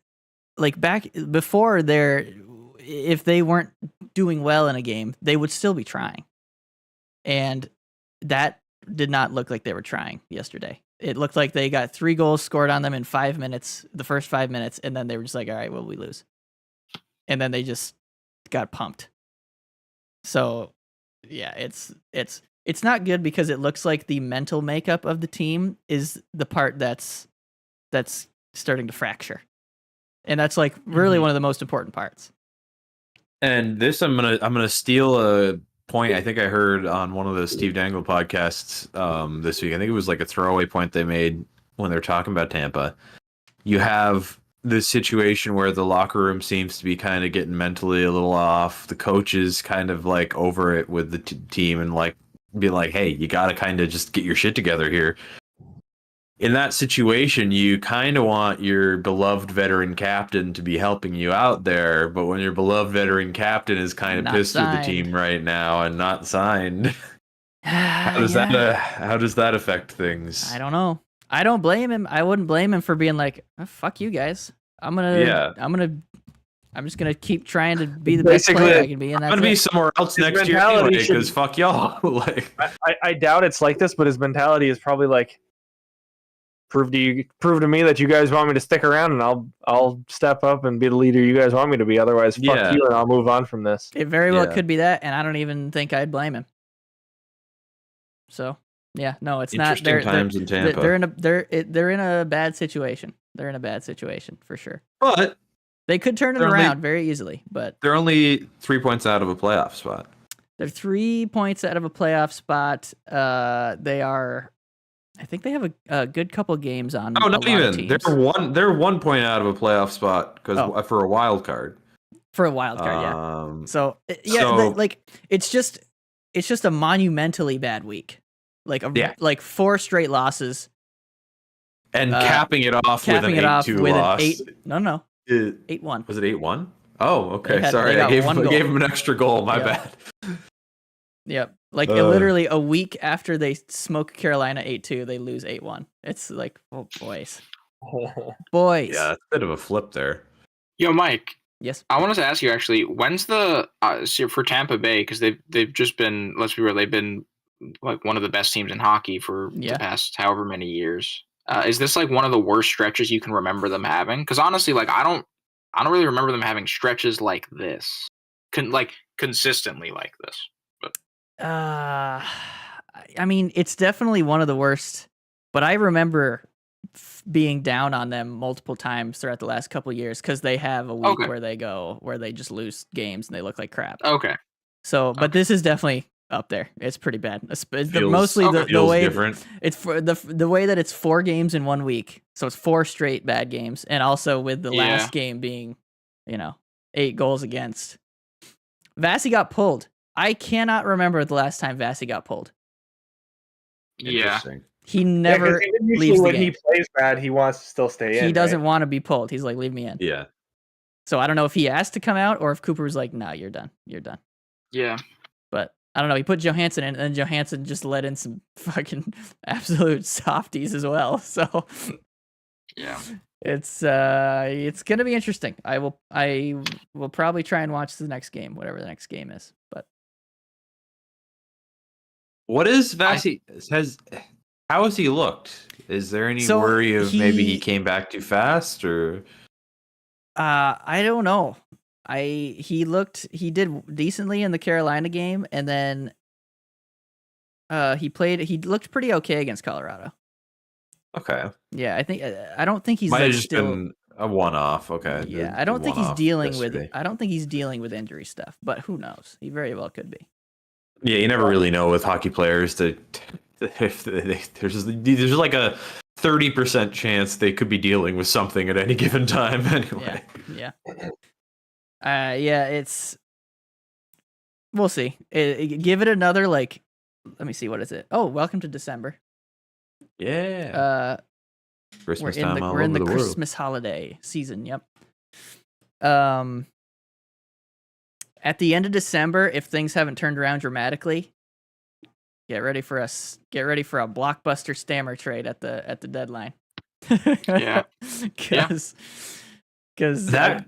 [SPEAKER 2] back before if they weren't doing well in a game, they would still be trying. And that did not look like they were trying yesterday. It looked like they got 3 goals scored on them in 5 minutes, the first 5 minutes, and then they were just like, all right, well, we lose. And then they just got pumped. So, yeah, it's not good because it looks like the mental makeup of the team is the part that's starting to fracture. And that's like really one of the most important parts.
[SPEAKER 1] And this, I'm gonna steal a point I think I heard on one of the Steve Dangle podcasts this week. I think it was like a throwaway point they made when they were talking about Tampa. You have this situation where the locker room seems to be kind of getting mentally a little off. The coach is kind of like over it with the team and like be like, hey, you got to kind of just get your shit together here. In that situation, you kind of want your beloved veteran captain to be helping you out there, but when your beloved veteran captain is kind of pissed with the team right now and not signed, how does that affect things?
[SPEAKER 2] I don't know. I don't blame him. I wouldn't blame him for being like, oh, "Fuck you guys. I'm just gonna keep trying to be the best player I can be." And
[SPEAKER 1] I'm gonna be somewhere else next year anyway because fuck y'all. Like,
[SPEAKER 3] I doubt it's like this, but his mentality is probably like, prove to me that you guys want me to stick around, and I'll step up and be the leader you guys want me to be. Otherwise, fuck you, and I'll move on from this.
[SPEAKER 2] It very well could be that, and I don't even think I'd blame him. So yeah, no, it's not.
[SPEAKER 1] Times in Tampa.
[SPEAKER 2] They're in a bad situation. They're in a bad situation for sure.
[SPEAKER 1] But
[SPEAKER 2] they could turn it around very easily. But
[SPEAKER 1] they're only 3 points out of a playoff spot.
[SPEAKER 2] They're 3 points out of a playoff spot. They are. I think they have a good couple games on.
[SPEAKER 1] Oh, not even. They're 1 point out of a playoff spot because for a wild card.
[SPEAKER 2] For a wild card, yeah. So it's just a monumentally bad week. Like 4 straight losses.
[SPEAKER 1] And capping it off with an 8-2 loss.
[SPEAKER 2] 8-1.
[SPEAKER 1] Was it 8-1? Oh, okay. Sorry, I gave him an extra goal. My bad.
[SPEAKER 2] Yep. Literally a week after they smoke Carolina 8-2, they lose 8-1. It's like, oh, boys. Boys.
[SPEAKER 1] Yeah, it's a bit of a flip there.
[SPEAKER 4] Yo, Mike.
[SPEAKER 2] Yes.
[SPEAKER 4] I wanted to ask you actually, when's the for Tampa Bay, because they've just been, let's be real, they've been like one of the best teams in hockey for the past however many years. Is this like one of the worst stretches you can remember them having? Because honestly, like I don't really remember them having stretches like this, consistently like this. But
[SPEAKER 2] I mean, it's definitely one of the worst. But I remember being down on them multiple times throughout the last couple of years because they have a week where they just lose games and they look like crap.
[SPEAKER 4] Okay.
[SPEAKER 2] So, but this is definitely up there. It's pretty bad. Mostly the way
[SPEAKER 1] different.
[SPEAKER 2] It's for the way that it's 4 games in 1 week. So it's 4 straight bad games, and also with the last game being, 8 goals against. Vasi got pulled. I cannot remember the last time Vasi got pulled.
[SPEAKER 4] Yeah.
[SPEAKER 2] He never leaves the
[SPEAKER 3] when
[SPEAKER 2] game.
[SPEAKER 3] He plays bad, he wants to still stay in.
[SPEAKER 2] He doesn't want to be pulled. He's like, leave me in.
[SPEAKER 1] Yeah.
[SPEAKER 2] So I don't know if he asked to come out or if Cooper was like, "No, you're done. You're done."
[SPEAKER 4] Yeah.
[SPEAKER 2] But I don't know. He put Johansson in, and then Johansson just let in some fucking absolute softies as well. So
[SPEAKER 4] yeah,
[SPEAKER 2] it's gonna be interesting. I will probably try and watch the next game, whatever the next game is. But
[SPEAKER 1] what is Vasi how has he looked? Is there any worry of maybe he came back too fast or?
[SPEAKER 2] I don't know. He did decently in the Carolina game, and then he looked pretty okay against Colorado.
[SPEAKER 1] Okay.
[SPEAKER 2] Yeah, I don't think he's
[SPEAKER 1] might have just been a one-off. Okay.
[SPEAKER 2] Yeah, I don't think he's dealing with injury stuff, but who knows? He very well could be.
[SPEAKER 1] Yeah, you never really know with hockey players if there's like a 30% chance they could be dealing with something at any given time anyway.
[SPEAKER 2] Yeah. It's we'll see. Give it another let me see, what is it? Oh, welcome to December.
[SPEAKER 1] Yeah. Christmas
[SPEAKER 2] we're
[SPEAKER 1] time.
[SPEAKER 2] We're in the Christmas holiday season. Yep. At the end of December, if things haven't turned around dramatically, get ready for a blockbuster Stammer trade at the deadline.
[SPEAKER 4] Yeah.
[SPEAKER 2] Because
[SPEAKER 1] that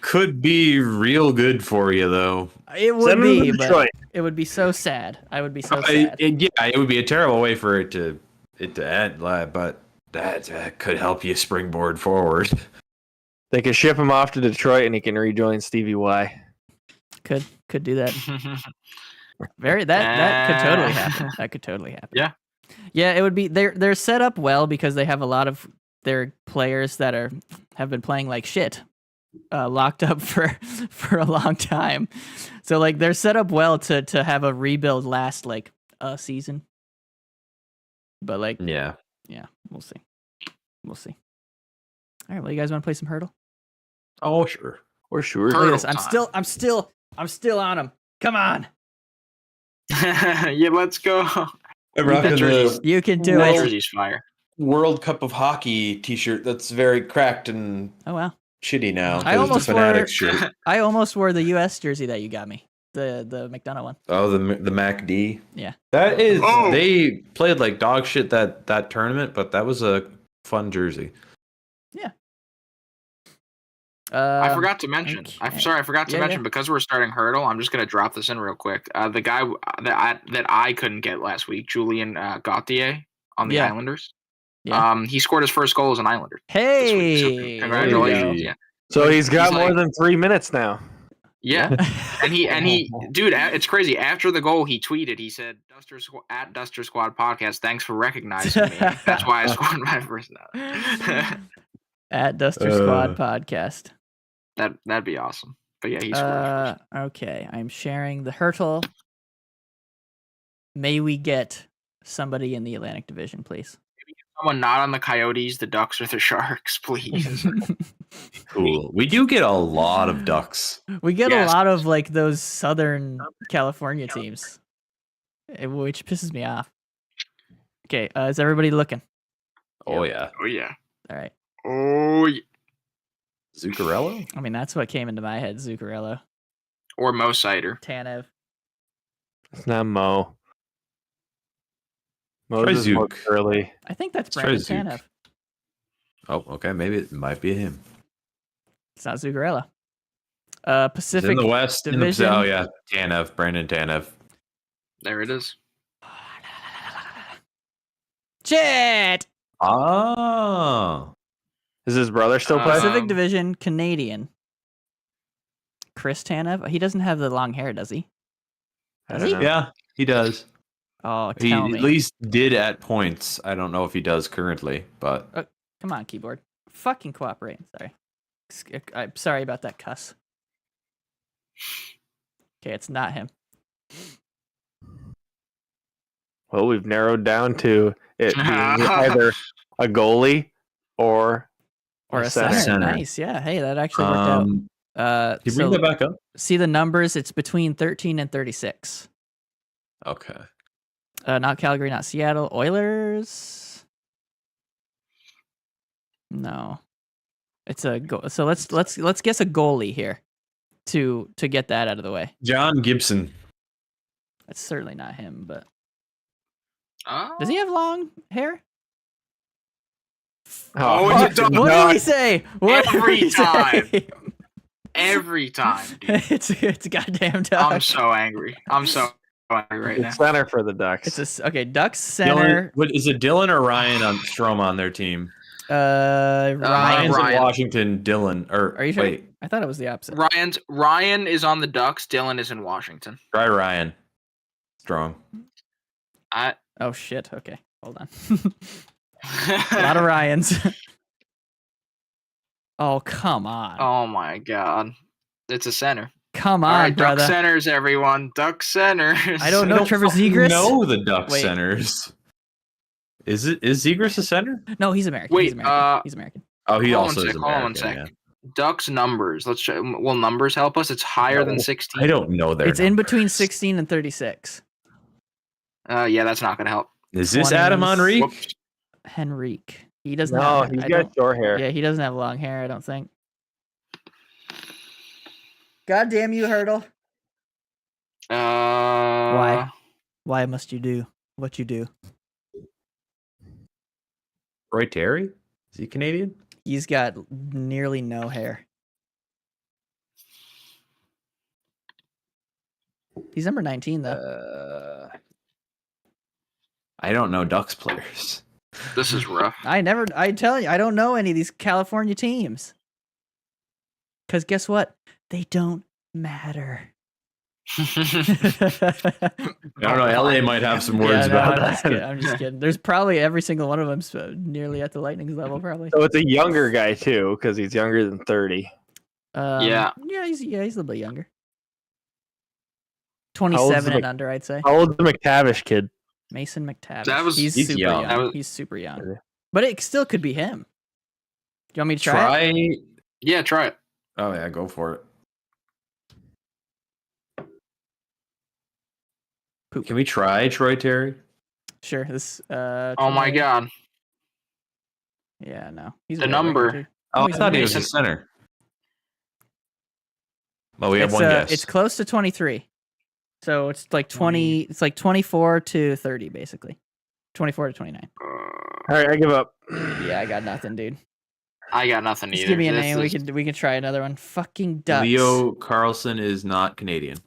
[SPEAKER 1] could be real good for you, though.
[SPEAKER 2] It would be, but it would be so sad. I would be so sad.
[SPEAKER 1] It would be a terrible way for it to end, but that could help you springboard forward.
[SPEAKER 3] They could ship him off to Detroit, and he can rejoin Stevie Y.
[SPEAKER 2] Could do that. That could totally happen. That could totally happen. Yeah. It would be. They're set up well because they have a lot of their players that have been playing like shit, locked up for a long time. So they're set up well to have a rebuild last a season. But yeah, we'll see. All right, well, you guys want to play some Hurdle?
[SPEAKER 1] Oh, sure.
[SPEAKER 3] We're sure.
[SPEAKER 2] Look at this. I'm still on him. Come on.
[SPEAKER 4] Yeah, let's go.
[SPEAKER 2] You can do it.
[SPEAKER 4] Jersey's fire.
[SPEAKER 1] World Cup of Hockey T-shirt that's very cracked and shitty now.
[SPEAKER 2] I almost wore the U.S. jersey that you got me, the McDonough one.
[SPEAKER 1] Oh, the MacD.
[SPEAKER 2] Yeah,
[SPEAKER 1] that is. They played like dog shit that tournament, but that was a fun jersey.
[SPEAKER 2] Yeah.
[SPEAKER 4] I forgot to mention. Okay. I'm sorry, I forgot to mention because we're starting Hurdle. I'm just gonna drop this in real quick. The guy that I couldn't get last week, Julian Gauthier on the Islanders. Yeah. He scored his first goal as an Islander.
[SPEAKER 2] Hey,
[SPEAKER 4] so congratulations! Yeah.
[SPEAKER 3] So he's got more than 3 minutes now.
[SPEAKER 4] Yeah, and he, dude, it's crazy. After the goal, he tweeted. He said, "at Duster Squad Podcast, thanks for recognizing me. That's why I scored my first note."
[SPEAKER 2] At Duster Squad Podcast.
[SPEAKER 4] That'd be awesome. But yeah, he's
[SPEAKER 2] okay. I'm sharing the Hurtle. May we get somebody in the Atlantic Division, please?
[SPEAKER 4] Someone not on the Coyotes, the Ducks, or the Sharks, please.
[SPEAKER 1] Cool. We do get a lot of Ducks.
[SPEAKER 2] We get a lot of those Southern California teams, which pisses me off. Okay, is everybody looking?
[SPEAKER 1] Oh yeah.
[SPEAKER 4] Oh yeah.
[SPEAKER 2] All right.
[SPEAKER 4] Oh yeah.
[SPEAKER 1] Zuccarello?
[SPEAKER 2] I mean, that's what came into my head. Zuccarello.
[SPEAKER 4] Or Mo Sider.
[SPEAKER 2] Tanev.
[SPEAKER 3] It's not Mo. Mo's more curly.
[SPEAKER 2] I think that's Brandon Tanev.
[SPEAKER 1] Oh, okay. Maybe it might be him.
[SPEAKER 2] It's not Zuccarello. Pacific
[SPEAKER 1] in the West
[SPEAKER 2] Division.
[SPEAKER 1] Tanev, Brandon Tanev.
[SPEAKER 4] There it is.
[SPEAKER 2] Shit!
[SPEAKER 1] Oh.
[SPEAKER 3] Is his brother still playing?
[SPEAKER 2] Pacific Division, Canadian. Chris Tanev? He doesn't have the long hair, does he?
[SPEAKER 3] Does he?
[SPEAKER 1] Yeah, he does.
[SPEAKER 2] Oh,
[SPEAKER 1] he at least did at points. I don't know if he does currently, but
[SPEAKER 2] come on, keyboard. Fucking cooperate. Sorry. I'm sorry about that cuss. Okay, it's not him.
[SPEAKER 3] Well, we've narrowed down to it being either a goalie or
[SPEAKER 2] a center. Nice, yeah. Hey, that actually worked out.
[SPEAKER 1] Can you bring that back up?
[SPEAKER 2] See the numbers? It's between 13 and 36.
[SPEAKER 1] Okay.
[SPEAKER 2] Not Calgary, not Seattle. Oilers? No. It's a goal. So let's guess a goalie here to get that out of the way.
[SPEAKER 1] John Gibson.
[SPEAKER 2] That's certainly not him, but does he have long hair?
[SPEAKER 4] What
[SPEAKER 2] did he say?
[SPEAKER 4] Every time. Every time, dude.
[SPEAKER 2] It's goddamn Ducks.
[SPEAKER 4] I'm so angry. I'm so angry right now.
[SPEAKER 3] Center for the Ducks.
[SPEAKER 2] It's Ducks center.
[SPEAKER 1] Is it Dylan or Ryan on Stroma on their team?
[SPEAKER 2] Ryan's
[SPEAKER 1] in Washington. Dylan, or
[SPEAKER 2] are you sure?
[SPEAKER 1] Wait,
[SPEAKER 2] I thought it was the opposite.
[SPEAKER 4] Ryan is on the Ducks. Dylan is in Washington.
[SPEAKER 1] Try Ryan. Strong.
[SPEAKER 2] Oh shit. Okay, hold on. A lot of Ryans. Oh, come on.
[SPEAKER 4] Oh my god. It's a center.
[SPEAKER 2] Come on, right, brother.
[SPEAKER 4] Duck centers, everyone. Duck centers.
[SPEAKER 2] I don't know Trevor Zegras.
[SPEAKER 1] No, the Duck centers. Is Zegras a center?
[SPEAKER 2] No, he's American.
[SPEAKER 4] Wait,
[SPEAKER 2] he's American. He's American.
[SPEAKER 1] Oh, he also is American.
[SPEAKER 4] Hold on one sec. Yeah. Ducks numbers. Let's check. Will numbers help us? It's higher than 16.
[SPEAKER 1] I don't know their
[SPEAKER 2] It's numbers. In between 16 and 36.
[SPEAKER 4] Yeah, that's not gonna help.
[SPEAKER 1] Is this Adam Henrique?
[SPEAKER 2] Henrique. He doesn't.
[SPEAKER 3] No, he's got short hair.
[SPEAKER 2] Yeah, he doesn't have long hair. I don't think. God damn you, Hurdle. Why? Why must you do what you do?
[SPEAKER 1] Troy Terry? Is he Canadian?
[SPEAKER 2] He's got nearly no hair. He's number 19 though.
[SPEAKER 1] I don't know Ducks players.
[SPEAKER 4] This is rough.
[SPEAKER 2] I tell you, I don't know any of these California teams. Because guess what? They don't matter.
[SPEAKER 1] I don't know. LA might have some words about that.
[SPEAKER 2] I'm just kidding. There's probably every single one of them nearly at the Lightning's level, probably.
[SPEAKER 3] So it's a younger guy too, because he's younger than 30.
[SPEAKER 4] Yeah,
[SPEAKER 2] he's a little bit younger. 27 and under, I'd say.
[SPEAKER 3] How old's the McTavish kid?
[SPEAKER 2] Mason McTavish. He's super young. He's super young. But it still could be him. Do you want me to try it?
[SPEAKER 4] Yeah, try it.
[SPEAKER 1] Oh yeah, go for it.
[SPEAKER 2] Poop.
[SPEAKER 1] Can we try Troy Terry?
[SPEAKER 2] Sure. This.
[SPEAKER 4] Oh my god.
[SPEAKER 2] Yeah, no. He's
[SPEAKER 4] the number.
[SPEAKER 1] Oh, I thought he was a center. Well, we have one guess.
[SPEAKER 2] It's close to 23. So it's like 20. It's like 24 to 30, basically. 24 to 29.
[SPEAKER 3] All right, I give up.
[SPEAKER 2] Yeah, I got nothing, dude.
[SPEAKER 4] I got nothing either.
[SPEAKER 2] Just give me a name. We can try another one. Fucking Ducks.
[SPEAKER 1] Leo Carlson is not Canadian.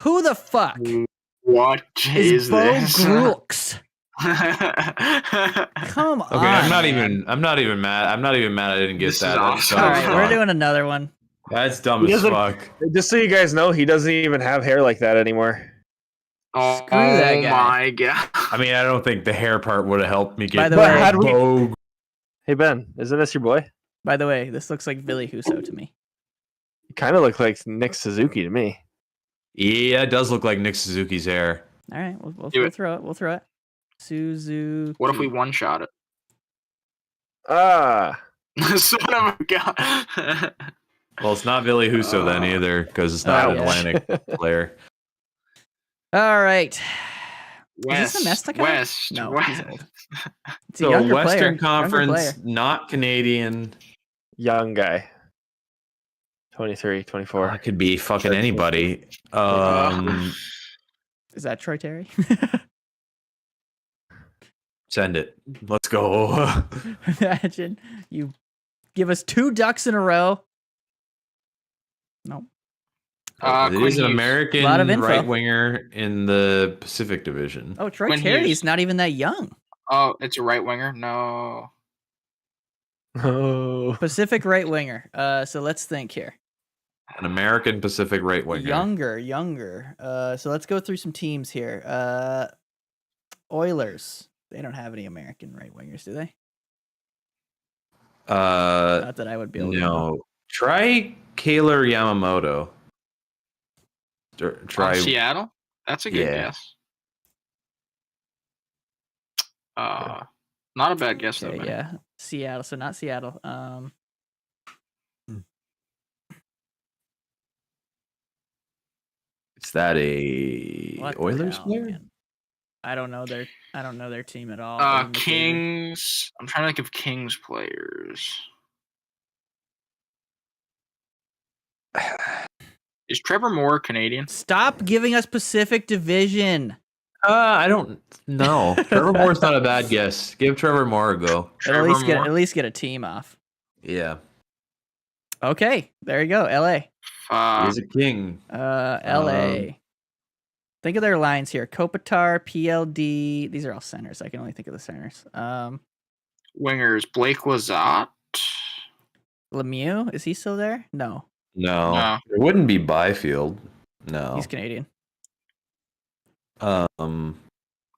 [SPEAKER 2] Who the fuck?
[SPEAKER 4] What is
[SPEAKER 2] Bo
[SPEAKER 4] this?
[SPEAKER 2] Grooks? Come on.
[SPEAKER 1] Okay, I'm not even mad. I'm not even mad I didn't get that.
[SPEAKER 2] Awesome. All right, we're doing another one.
[SPEAKER 1] That's dumb as fuck.
[SPEAKER 3] Just so you guys know, he doesn't even have hair like that anymore.
[SPEAKER 4] Oh,
[SPEAKER 2] screw that guy.
[SPEAKER 4] My god.
[SPEAKER 1] I mean, I don't think the hair part would have helped me get.
[SPEAKER 2] By the way,
[SPEAKER 3] Hey Ben, isn't this your boy?
[SPEAKER 2] By the way, this looks like Ville Husso to me.
[SPEAKER 3] It kind of looks like Nick Suzuki to me.
[SPEAKER 1] Yeah, it does look like Nick Suzuki's hair.
[SPEAKER 2] All right, we'll throw it. We'll throw it. Suzuki.
[SPEAKER 4] What if we one shot it? Son of a god.
[SPEAKER 1] Well, it's not Ville Husso then either, because it's not an Atlantic player.
[SPEAKER 2] All right.
[SPEAKER 4] West.
[SPEAKER 2] Is this a Mestica?
[SPEAKER 4] West.
[SPEAKER 2] No,
[SPEAKER 4] West.
[SPEAKER 2] he's old. It's
[SPEAKER 1] so
[SPEAKER 2] a
[SPEAKER 1] Western
[SPEAKER 2] player.
[SPEAKER 1] Conference, not Canadian.
[SPEAKER 3] Young guy. 23, 24.
[SPEAKER 1] That could be fucking anybody.
[SPEAKER 2] Is that Troy Terry?
[SPEAKER 1] Send it. Let's go.
[SPEAKER 2] Imagine you give us 2 Ducks in a row. No.
[SPEAKER 1] He's an American right winger in the Pacific Division.
[SPEAKER 2] Oh, Troy Terry's not even that young.
[SPEAKER 4] Oh, it's a right winger? No.
[SPEAKER 3] Oh.
[SPEAKER 2] Pacific right winger. So let's think here.
[SPEAKER 1] An American Pacific right winger.
[SPEAKER 2] Younger. So let's go through some teams here. Oilers. They don't have any American right wingers, do they? Not that I would be able to.
[SPEAKER 1] No. Try Kaylor Yamamoto. Try
[SPEAKER 4] Seattle? That's a good guess. Not a bad guess though. Man.
[SPEAKER 2] Yeah. Seattle. So not Seattle.
[SPEAKER 1] Is that a Oilers player? Man.
[SPEAKER 2] I don't know their team at all.
[SPEAKER 4] Kings. I'm trying to think of Kings players. Is Trevor Moore Canadian?
[SPEAKER 2] Stop giving us Pacific Division.
[SPEAKER 1] I don't know. Trevor Moore's not a bad guess. Give Trevor Moore a go.
[SPEAKER 2] At least get a team off.
[SPEAKER 1] Yeah.
[SPEAKER 2] Okay, there you go. LA.
[SPEAKER 1] He's a king.
[SPEAKER 2] LA. Think of their lines here. Kopitar, PLD. These are all centers. I can only think of the centers.
[SPEAKER 4] Wingers. Blake Lizotte.
[SPEAKER 2] Lemieux. Is he still there? No.
[SPEAKER 1] It wouldn't be Byfield. No.
[SPEAKER 2] He's Canadian.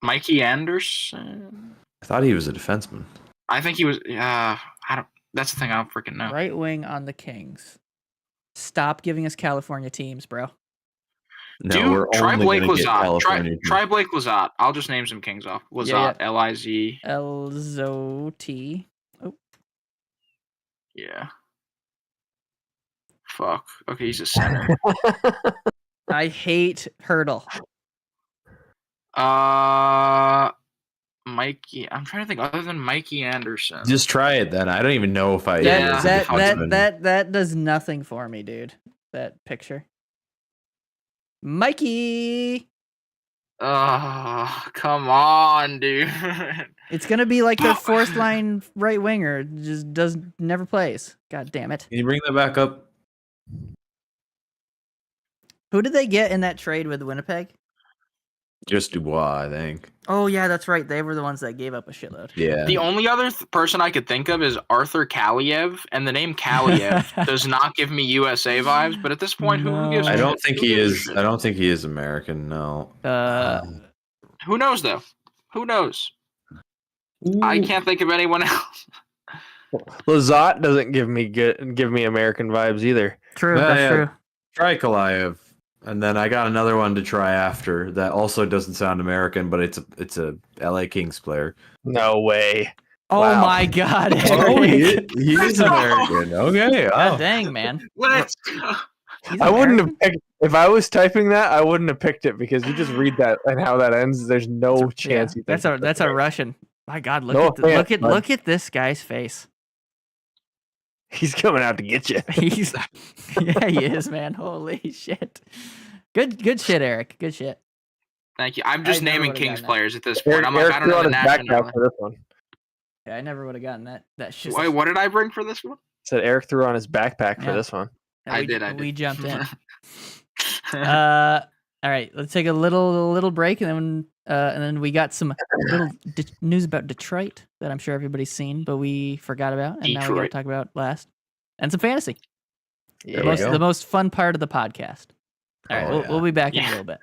[SPEAKER 4] Mikey Anderson.
[SPEAKER 1] I thought he was a defenseman.
[SPEAKER 4] I think he was. That's the thing. I don't freaking know.
[SPEAKER 2] Right wing on the Kings. Stop giving us California teams, bro.
[SPEAKER 1] No,
[SPEAKER 4] try Blake Lizotte. Try Blake Lizotte. I'll just name some Kings off. Lizotte. Yeah. Liz.
[SPEAKER 2] Lzot. Oh.
[SPEAKER 4] Yeah. Fuck. Okay, he's a center.
[SPEAKER 2] I hate Hurdle.
[SPEAKER 4] Mikey. I'm trying to think other than Mikey Anderson.
[SPEAKER 1] Just try it then. I don't even know if I.
[SPEAKER 2] That does nothing for me, dude. That picture. Mikey.
[SPEAKER 4] Oh, come on, dude.
[SPEAKER 2] It's gonna be like their fourth line right winger. Just never plays. God damn it.
[SPEAKER 1] Can you bring that back up?
[SPEAKER 2] Who did they get in that trade with Winnipeg?
[SPEAKER 1] Just Dubois, I think.
[SPEAKER 2] Oh yeah, that's right. They were the ones that gave up a shitload.
[SPEAKER 1] Yeah.
[SPEAKER 4] The only other person I could think of is Arthur Kaliev, and the name Kaliev does not give me USA vibes. But at this point, who gives?
[SPEAKER 1] I don't think he is. I don't think he is American. No.
[SPEAKER 4] Who knows though? Who knows? Ooh. I can't think of anyone else.
[SPEAKER 3] Lizotte doesn't give me American vibes either.
[SPEAKER 2] True. That's true.
[SPEAKER 1] Try Kaliev. And then I got another one to try after that also doesn't sound American, but it's a LA Kings player.
[SPEAKER 3] No way.
[SPEAKER 2] Oh wow. My God.
[SPEAKER 1] Oh, he is American. Okay.
[SPEAKER 2] God dang, man.
[SPEAKER 4] Let's go.
[SPEAKER 3] I wouldn't have picked if I was typing that, I wouldn't have picked it because you just read that and how that ends, there's no chance
[SPEAKER 2] that's a Russian. My God, look at this guy's face.
[SPEAKER 3] He's coming out to get you.
[SPEAKER 2] He is, man. Holy shit. Good shit, Eric. Good shit.
[SPEAKER 4] Thank you. I'm just naming Kings players at this point. I'm like, I don't know the nationality.
[SPEAKER 3] For this one.
[SPEAKER 2] Yeah, I never would have gotten that shit.
[SPEAKER 4] Wait, what did I bring for this one?
[SPEAKER 3] Said Eric threw on his backpack for this one.
[SPEAKER 4] I did.
[SPEAKER 2] We jumped in. All right, let's take a little break, and then we got some little news about Detroit that I'm sure everybody's seen, but we forgot about, and now we got to talk about last, and some fantasy. The most fun part of the podcast. All right, we'll be back in a little bit.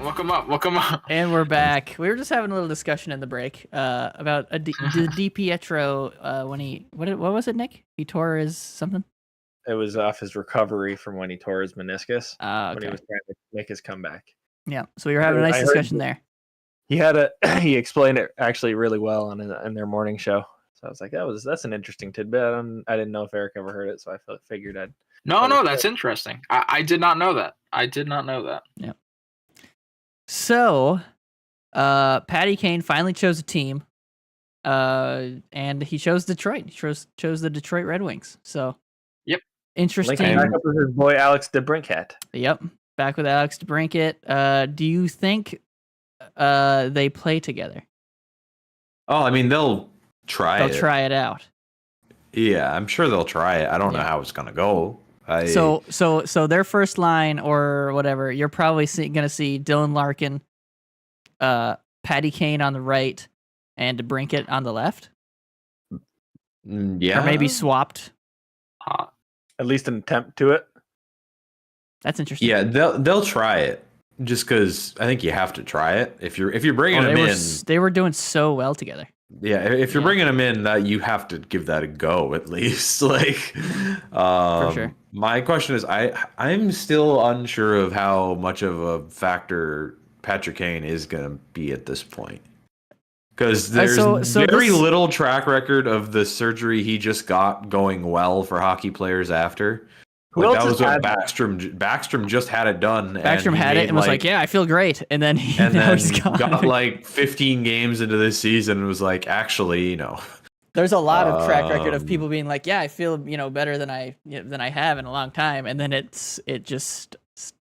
[SPEAKER 4] Look him up.
[SPEAKER 2] And we're back. We were just having a little discussion in the break about Di Pietro when he what was it, Nick? He tore his something.
[SPEAKER 3] It was off his recovery from when he tore his meniscus
[SPEAKER 2] okay.
[SPEAKER 3] when he was trying to make his comeback.
[SPEAKER 2] Yeah, so we were having a nice discussion there.
[SPEAKER 3] He explained it actually really well in their morning show. So I was like, that's an interesting tidbit. I didn't know if Eric ever heard it, so I figured I'd.
[SPEAKER 4] No, that's interesting. I did not know that.
[SPEAKER 2] Yeah. So, Patty Kane finally chose a team, and he chose Detroit. He chose the Detroit Red Wings. So,
[SPEAKER 4] yep,
[SPEAKER 2] interesting.
[SPEAKER 3] Back up with his boy Alex DeBrincat.
[SPEAKER 2] Yep, back with Alex DeBrincat. Do you think they play together?
[SPEAKER 1] Oh, I mean, they'll try
[SPEAKER 2] it out.
[SPEAKER 1] Yeah, I'm sure they'll try it. I don't know how it's gonna go.
[SPEAKER 2] So their first line or whatever, you're probably gonna see Dylan Larkin, Patty Kane on the right, and DeBrincat on the left.
[SPEAKER 1] Yeah,
[SPEAKER 2] or maybe swapped.
[SPEAKER 3] At least an attempt to it.
[SPEAKER 2] That's interesting.
[SPEAKER 1] Yeah, they'll try it. Just because I think you have to try it. If you're bringing them in,
[SPEAKER 2] they were doing so well together.
[SPEAKER 1] Yeah, if you're bringing them in, that you have to give that a go at least. Like,
[SPEAKER 2] for sure.
[SPEAKER 1] My question is, I'm still unsure of how much of a factor Patrick Kane is going to be at this point, because there's very little track record of the surgery he just got going well for hockey players after. Like, that was what Backstrom just had it done.
[SPEAKER 2] Backstrom had it and was like, "Yeah, I feel great." And then he's gone.
[SPEAKER 1] Got like 15 games into this season and was like, "Actually,
[SPEAKER 2] there's a lot of track record of people being like, "Yeah, I feel better than I have in a long time," and then it just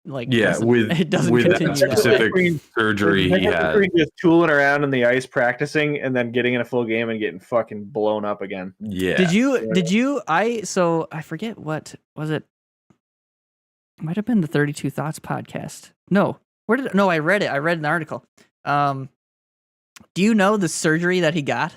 [SPEAKER 2] like it doesn't
[SPEAKER 1] with
[SPEAKER 2] continue.
[SPEAKER 1] That specific surgery he had.
[SPEAKER 3] Just tooling around in the ice practicing and then getting in a full game and getting fucking blown up again.
[SPEAKER 1] Yeah.
[SPEAKER 2] Did you? I forget what was it. It might have been the 32 Thoughts podcast. No, I read it. I read an article. Do you know the surgery that he got?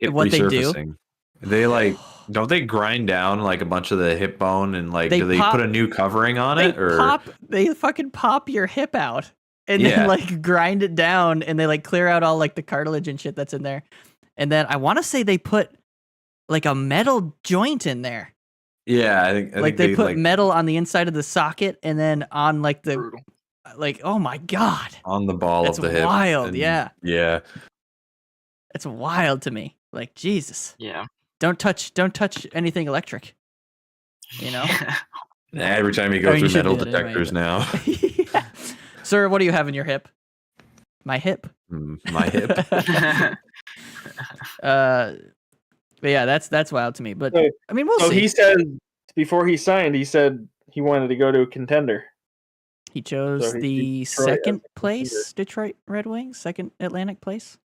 [SPEAKER 2] What they do?
[SPEAKER 1] They don't they grind down like a bunch of the hip bone and do they put a new covering on it or
[SPEAKER 2] they fucking pop your hip out and then grind it down and they clear out all the cartilage and shit that's in there. And then I want to say they put a metal joint in there.
[SPEAKER 1] Yeah, I think
[SPEAKER 2] they put metal on the inside of the socket and then on the oh my god,
[SPEAKER 1] on the ball of the hip.
[SPEAKER 2] Wild,
[SPEAKER 1] yeah.
[SPEAKER 2] It's wild to me. Jesus.
[SPEAKER 4] Yeah.
[SPEAKER 2] Don't touch anything electric.
[SPEAKER 1] Every time you go through metal detectors now.
[SPEAKER 2] Yeah. Sir, what do you have in your hip? My hip.
[SPEAKER 1] My hip.
[SPEAKER 2] But yeah, that's wild to me. But I mean, we'll see.
[SPEAKER 3] He said before he signed, he said he wanted to go to a contender.
[SPEAKER 2] He chose the second place Detroit Red Wings, second Atlantic place.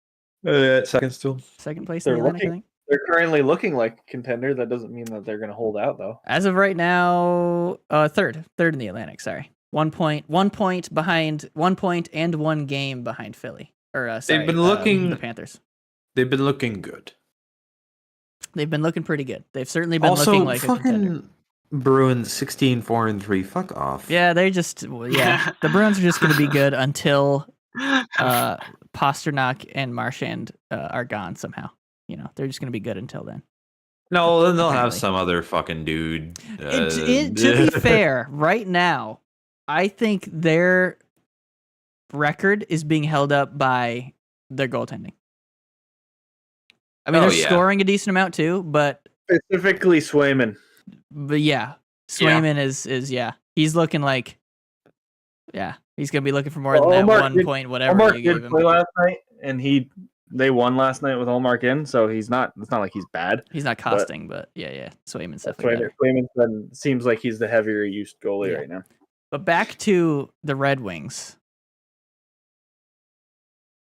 [SPEAKER 1] Second still.
[SPEAKER 2] Second place in the Atlantic, I think.
[SPEAKER 3] They're currently looking like a contender. That doesn't mean that they're going to hold out, though.
[SPEAKER 2] As of right now, third in the Atlantic. Sorry, 1 point behind, 1 point and 1 game behind Philly.
[SPEAKER 1] They've been looking
[SPEAKER 2] the Panthers.
[SPEAKER 1] They've been looking good.
[SPEAKER 2] They've been looking pretty good. They've certainly been looking like a contender.
[SPEAKER 1] Bruins 16-4-3. Fuck off.
[SPEAKER 2] Yeah, they're just the Bruins are just going to be good until Pasternak and Marchand are gone somehow. They're just going to be good until then.
[SPEAKER 1] No, then they'll have some other fucking dude.
[SPEAKER 2] To be fair, right now, I think their record is being held up by their goaltending. I mean, they're scoring a decent amount too, but
[SPEAKER 3] specifically Swayman.
[SPEAKER 2] But Swayman is he's looking like he's gonna be looking for more than that 1 point whatever.
[SPEAKER 3] Ullmark did play last night, and they won last night with Ullmark in, so it's not like he's bad.
[SPEAKER 2] He's not costing, but Swayman's definitely
[SPEAKER 3] Swayman seems like he's the heavier used goalie right now.
[SPEAKER 2] But back to the Red Wings.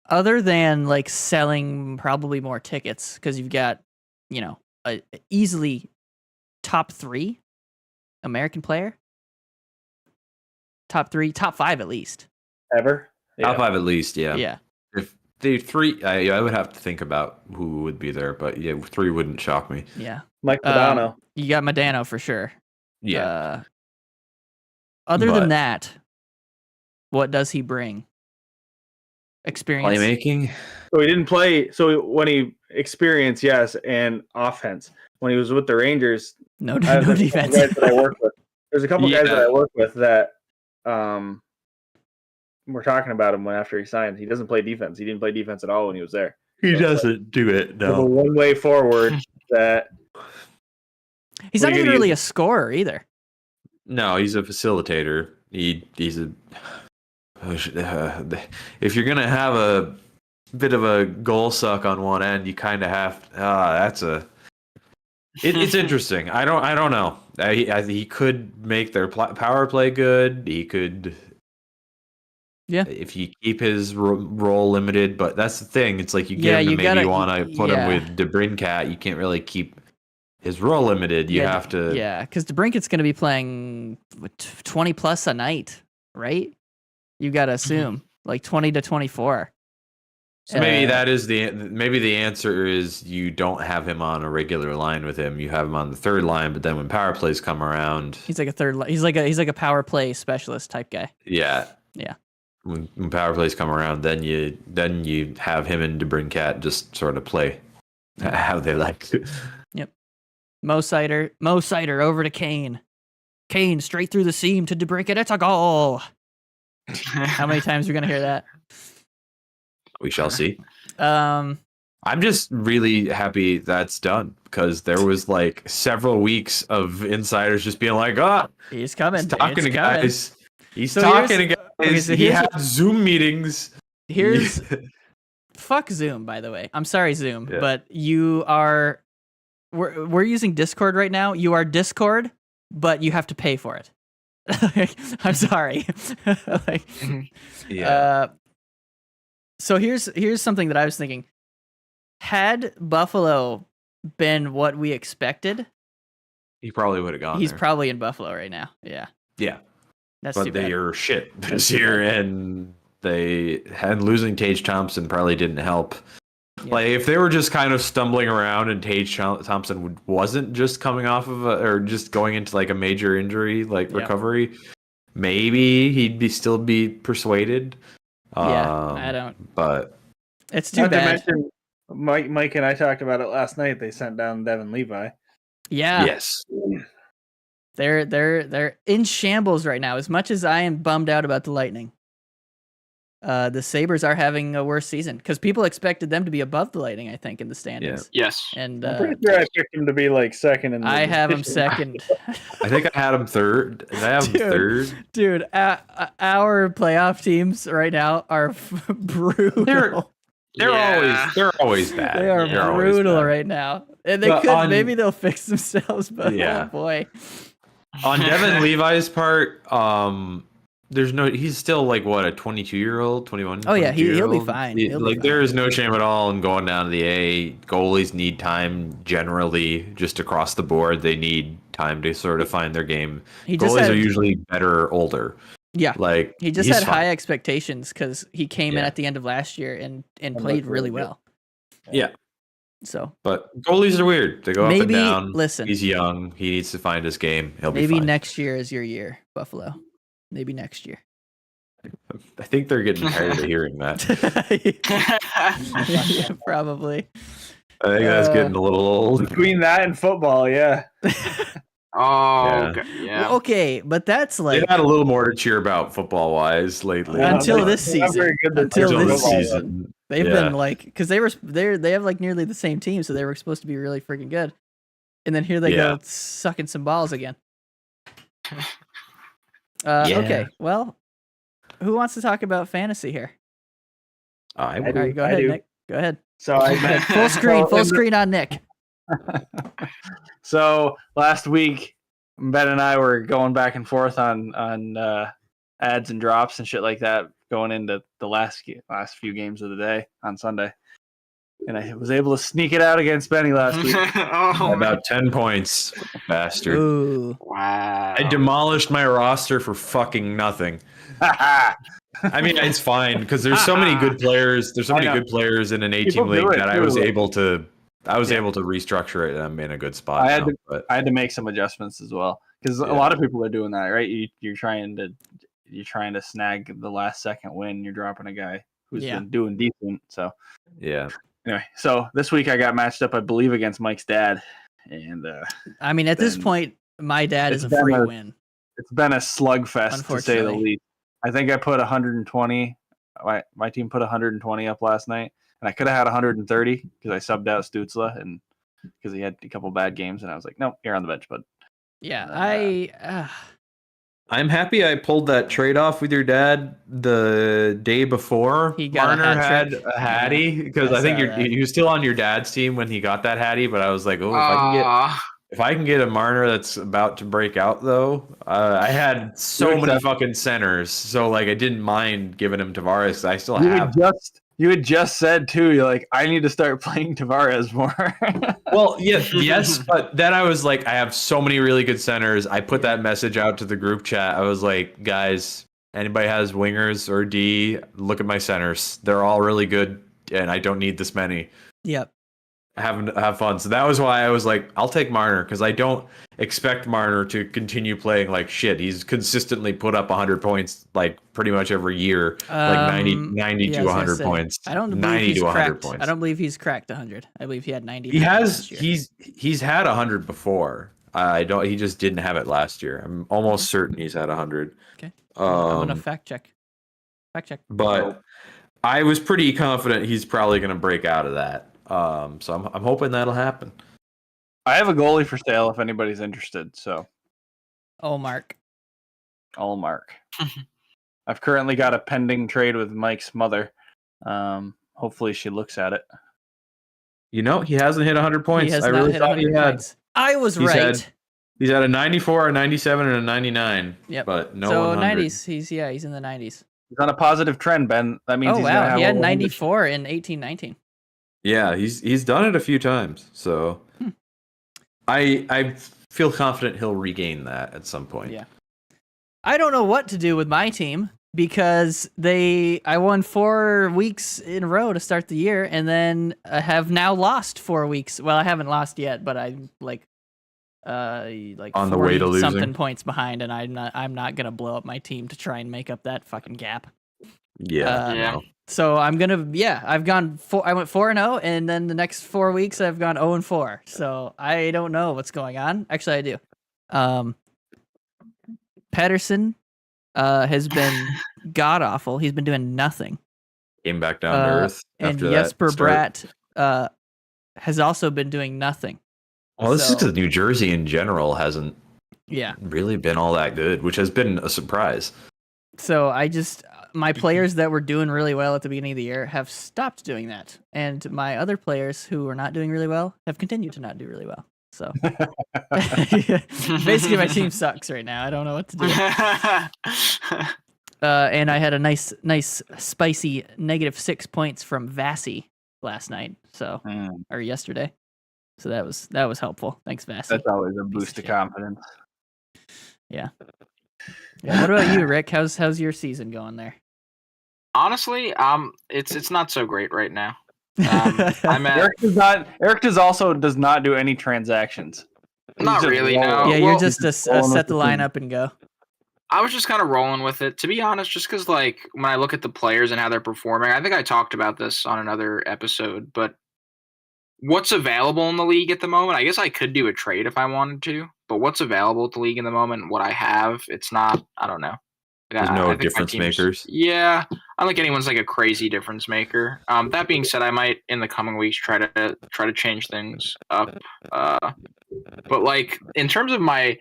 [SPEAKER 2] Other than selling probably more tickets because you've got, a easily top 3 American player, top 5 at least
[SPEAKER 1] ever. Top 5 at least,
[SPEAKER 2] yeah.
[SPEAKER 1] If the 3, I would have to think about who would be there, but 3 wouldn't shock me.
[SPEAKER 2] Yeah,
[SPEAKER 3] Mike Modano.
[SPEAKER 2] You got Modano for sure.
[SPEAKER 1] Yeah.
[SPEAKER 2] Other than that, What does he bring? Experience.
[SPEAKER 1] Playmaking.
[SPEAKER 3] So he didn't play. So when he experienced, yes, and offense. When he was with the Rangers,
[SPEAKER 2] no defense.
[SPEAKER 3] There's a couple guys that I work with that we're talking about him after he signed. He doesn't play defense. He didn't play defense at all when he was there.
[SPEAKER 1] He doesn't do it. No.
[SPEAKER 3] The one way forward that
[SPEAKER 2] he's not even really a scorer either.
[SPEAKER 1] No, he's a facilitator. He's a. If you're gonna have a bit of a goal suck on one end, you kind of have. That's a. It's interesting. I don't know. He could make their power play good. He could.
[SPEAKER 2] Yeah.
[SPEAKER 1] If you keep his role limited, but that's the thing. It's like you give him maybe you want to put him with DeBrincat. You can't really keep his role limited. You have to.
[SPEAKER 2] Yeah, because DeBrincat's going to be playing 20 plus a night, right? You got to assume like 20 to 24.
[SPEAKER 1] So maybe that is the answer is you don't have him on a regular line with him. You have him on the third line, but then when power plays come around,
[SPEAKER 2] he's like a third. He's like a power play specialist type guy.
[SPEAKER 1] Yeah.
[SPEAKER 2] Yeah.
[SPEAKER 1] When power plays come around, then you have him and DeBrincat just sort of play how they like to.
[SPEAKER 2] Yep. Mo Seider over to Kane. Kane straight through the seam to DeBrincat. It's a goal. How many times are we gonna hear that?
[SPEAKER 1] We shall see. I'm just really happy that's done because there was like several weeks of insiders just being like,
[SPEAKER 2] he's coming.
[SPEAKER 1] He's talking to guys. He's talking to guys. Okay, so he had Zoom meetings.
[SPEAKER 2] Here's fuck Zoom, by the way. I'm sorry, Zoom, but you are. We're using Discord right now. You are Discord, but you have to pay for it. I'm sorry. So here's something that I was thinking. Had Buffalo been what we expected,
[SPEAKER 1] he probably would have gone.
[SPEAKER 2] He's probably in Buffalo right now. Yeah.
[SPEAKER 1] Yeah.
[SPEAKER 2] That's
[SPEAKER 1] but they are shit this year, and losing Tage Thompson probably didn't help. Yeah. Like if they were just kind of stumbling around and Tage Thompson wasn't just coming off of or just going into like a major injury recovery, maybe he'd still be persuaded.
[SPEAKER 2] I don't.
[SPEAKER 1] But
[SPEAKER 2] it's too bad.
[SPEAKER 3] To mention, Mike and I talked about it last night. They sent down Devin Levi.
[SPEAKER 2] Yeah.
[SPEAKER 1] Yes.
[SPEAKER 2] They're in shambles right now. As much as I am bummed out about the Lightning, the Sabres are having a worse season because people expected them to be above the Lightning. I think in the standings.
[SPEAKER 4] Yeah. Yes.
[SPEAKER 2] And
[SPEAKER 3] I'm pretty sure I picked him to be like second.
[SPEAKER 2] I have him second.
[SPEAKER 1] I think I had him third. Did I have him third?
[SPEAKER 2] Dude, our playoff teams right now are brutal.
[SPEAKER 1] They're always bad.
[SPEAKER 2] They are brutal right now. And maybe they'll fix themselves, but oh boy.
[SPEAKER 1] On Devin Levi's part, he's still like what, a 22-year-old, 21.
[SPEAKER 2] Oh yeah, he'll be fine.
[SPEAKER 1] There is no shame at all in going down to the A. Goalies need time generally, just across the board. They need time to sort of find their game. Goalies are usually better older.
[SPEAKER 2] Yeah,
[SPEAKER 1] like
[SPEAKER 2] he just had high expectations because he came in at the end of last year and played really well.
[SPEAKER 1] Yeah.
[SPEAKER 2] So,
[SPEAKER 1] but goalies are weird. They go up and down.
[SPEAKER 2] Listen,
[SPEAKER 1] he's young. He needs to find his game. He'll be fine.
[SPEAKER 2] Maybe next year is your year, Buffalo. Maybe next year.
[SPEAKER 1] I think they're getting tired of hearing that.
[SPEAKER 2] Yeah, probably.
[SPEAKER 1] I think that's getting a little old.
[SPEAKER 3] Between that and football, yeah.
[SPEAKER 2] Yeah. Okay, but that's like
[SPEAKER 1] they've had a little more to cheer about football-wise lately.
[SPEAKER 2] Until this season. Until this
[SPEAKER 1] season.
[SPEAKER 2] They've been like, because they have like nearly the same team, so they were supposed to be really freaking good, and then here they go sucking some balls again. Okay, well, who wants to talk about fantasy here?
[SPEAKER 1] I
[SPEAKER 2] All right, go ahead, Nick. Go ahead.
[SPEAKER 3] So I
[SPEAKER 2] full screen on Nick.
[SPEAKER 3] So last week, Ben and I were going back and forth on ads and drops and shit like that, going into the last few games of the day on Sunday, and I was able to sneak it out against Benny last week.
[SPEAKER 1] About 10 points, bastard!
[SPEAKER 2] Ooh.
[SPEAKER 4] Wow!
[SPEAKER 1] I demolished my roster for fucking nothing. I mean, it's fine because there's so many good players. There's so many good players in an 8-team league that I was able to restructure it. I'm in a good spot.
[SPEAKER 3] I had to make some adjustments as well because a lot of people are doing that, right? You're trying to
[SPEAKER 5] you're trying to snag the last second win. You're dropping a guy who's been doing decent. So
[SPEAKER 1] yeah.
[SPEAKER 5] Anyway, so this week I got matched up, I believe, against Mike's dad, and
[SPEAKER 2] I mean, at this point, my dad is a free win.
[SPEAKER 5] It's been a slugfest to say the least. I think I put 120. My team put 120 up last night, and I could have had 130 because I subbed out Stutzla and because he had a couple bad games, and I was like, nope, you're on the bench, bud.
[SPEAKER 2] Yeah,
[SPEAKER 1] I'm happy I pulled that trade off with your dad the day before Marner had a Hattie, because I think he was still on your dad's team when he got that Hattie, but I was like, if I can get a Marner that's about to break out, though, I had so many fucking centers, so like I didn't mind giving him Tavares. I still have.
[SPEAKER 5] You had just said too, you're like, I need to start playing Tavares more.
[SPEAKER 1] Well, yes, but then I was like, I have so many really good centers. I put that message out to the group chat. I was like, guys, anybody has wingers or D, look at my centers. They're all really good, and I don't need this many.
[SPEAKER 2] Yep.
[SPEAKER 1] Have fun. So that was why I was like, I'll take Marner, because I don't expect Marner to continue playing like shit. He's consistently put up 100 points like pretty much every year, like 90 to 100 points.
[SPEAKER 2] I don't believe 90 to 100 points. I don't believe he's cracked 100. I believe he had 90.
[SPEAKER 1] He has. He's had 100 before. I don't. He just didn't have it last year. I'm almost certain he's had 100.
[SPEAKER 2] Okay. I'm gonna fact check.
[SPEAKER 1] But I was pretty confident he's probably gonna break out of that. So I'm hoping that'll happen.
[SPEAKER 5] I have a goalie for sale if anybody's interested. So,
[SPEAKER 2] Mark.
[SPEAKER 5] I've currently got a pending trade with Mike's mother. Hopefully she looks at it.
[SPEAKER 1] You know, he hasn't hit 100 points.
[SPEAKER 2] I really thought he had. I was right.
[SPEAKER 1] He's at a 94, a 97, and a 99.
[SPEAKER 2] Yep.
[SPEAKER 1] But no.
[SPEAKER 2] So
[SPEAKER 1] 100.
[SPEAKER 2] 90s. He's in the 90s.
[SPEAKER 5] He's on a positive trend, Ben. That means
[SPEAKER 2] he had 94 in 18-19.
[SPEAKER 1] Yeah, he's done it a few times. So I feel confident he'll regain that at some point.
[SPEAKER 2] Yeah. I don't know what to do with my team because I won 4 weeks in a row to start the year, and then I have now lost 4 weeks. Well, I haven't lost yet, but I'm like
[SPEAKER 1] on the way to losing
[SPEAKER 2] something points behind, and I'm not gonna blow up my team to try and make up that fucking gap.
[SPEAKER 1] Yeah.
[SPEAKER 2] So I'm gonna I've gone I went 4-0, and then the next 4 weeks I've gone 0-4. So I don't know what's going on. Actually, I do. Pettersson has been god awful. He's been doing nothing.
[SPEAKER 1] Came back down to earth.
[SPEAKER 2] And Jesper Bratt has also been doing nothing.
[SPEAKER 1] Well, this is because New Jersey in general hasn't really been all that good, which has been a surprise.
[SPEAKER 2] So my players that were doing really well at the beginning of the year have stopped doing that. And my other players who are not doing really well have continued to not do really well. So basically my team sucks right now. I don't know what to do. And I had a nice spicy -6 points from Vasi last night. So or yesterday. So that was helpful. Thanks, Vasi.
[SPEAKER 5] That's always a boost of confidence.
[SPEAKER 2] Yeah. What about you, Rick? How's your season going there?
[SPEAKER 4] Honestly, it's not so great right now. Eric
[SPEAKER 5] does not do any transactions.
[SPEAKER 4] Not really, no.
[SPEAKER 2] Yeah, you're just a set the lineup and go.
[SPEAKER 4] I was just kind of rolling with it, to be honest, just because like when I look at the players and how they're performing, I think I talked about this on another episode, but what's available in the league at the moment, I guess I could do a trade if I wanted to, but what's available at the league in the moment, what I have, it's not, I don't know.
[SPEAKER 1] There's no difference makers.
[SPEAKER 4] Yeah, I don't think anyone's like a crazy difference maker. That being said, I might in the coming weeks try to change things up. But like in terms of my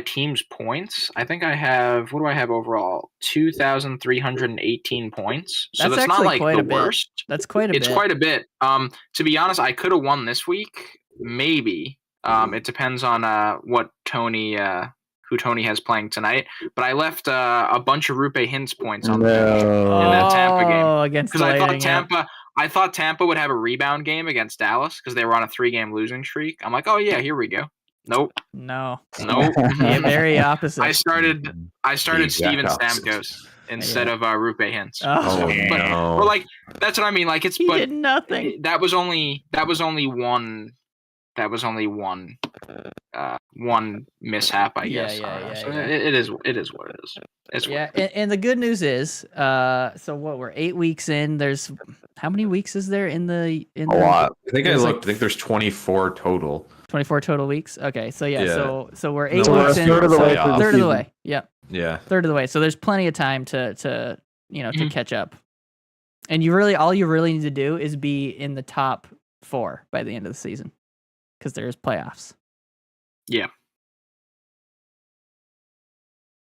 [SPEAKER 4] team's points, I think I have, what do I have overall? 2,318 points. So that's not like the worst.
[SPEAKER 2] That's quite a bit.
[SPEAKER 4] It's quite a bit. To be honest, I could have won this week, maybe. It depends on who Tony has playing tonight, but I left a bunch of Rupe Hintz points on the bench in that Tampa game because I thought Tampa would have a rebound game against Dallas because they were on a 3-game losing streak. I'm like, oh yeah, here we go. Nope.
[SPEAKER 2] No.
[SPEAKER 4] Yeah,
[SPEAKER 2] very opposite.
[SPEAKER 4] I started Steven Stamkos instead of Rupe Hintz.
[SPEAKER 1] No.
[SPEAKER 4] But like that's what I mean. Like
[SPEAKER 2] he did nothing.
[SPEAKER 4] That was only one one mishap, I guess. So it is what it is. It's
[SPEAKER 2] and the good news is, so what, we're 8 weeks in. There's how many weeks is there in the
[SPEAKER 1] a lot? I think I looked. I think there's 24 total.
[SPEAKER 2] 24 total weeks. Okay, so so we're 8 weeks in. Third of the way. Yeah.
[SPEAKER 1] Yeah.
[SPEAKER 2] Third of the way. So there's plenty of time to to catch up. And all you really need to do is be in the top 4 by the end of the season, because there's playoffs.
[SPEAKER 4] Yeah.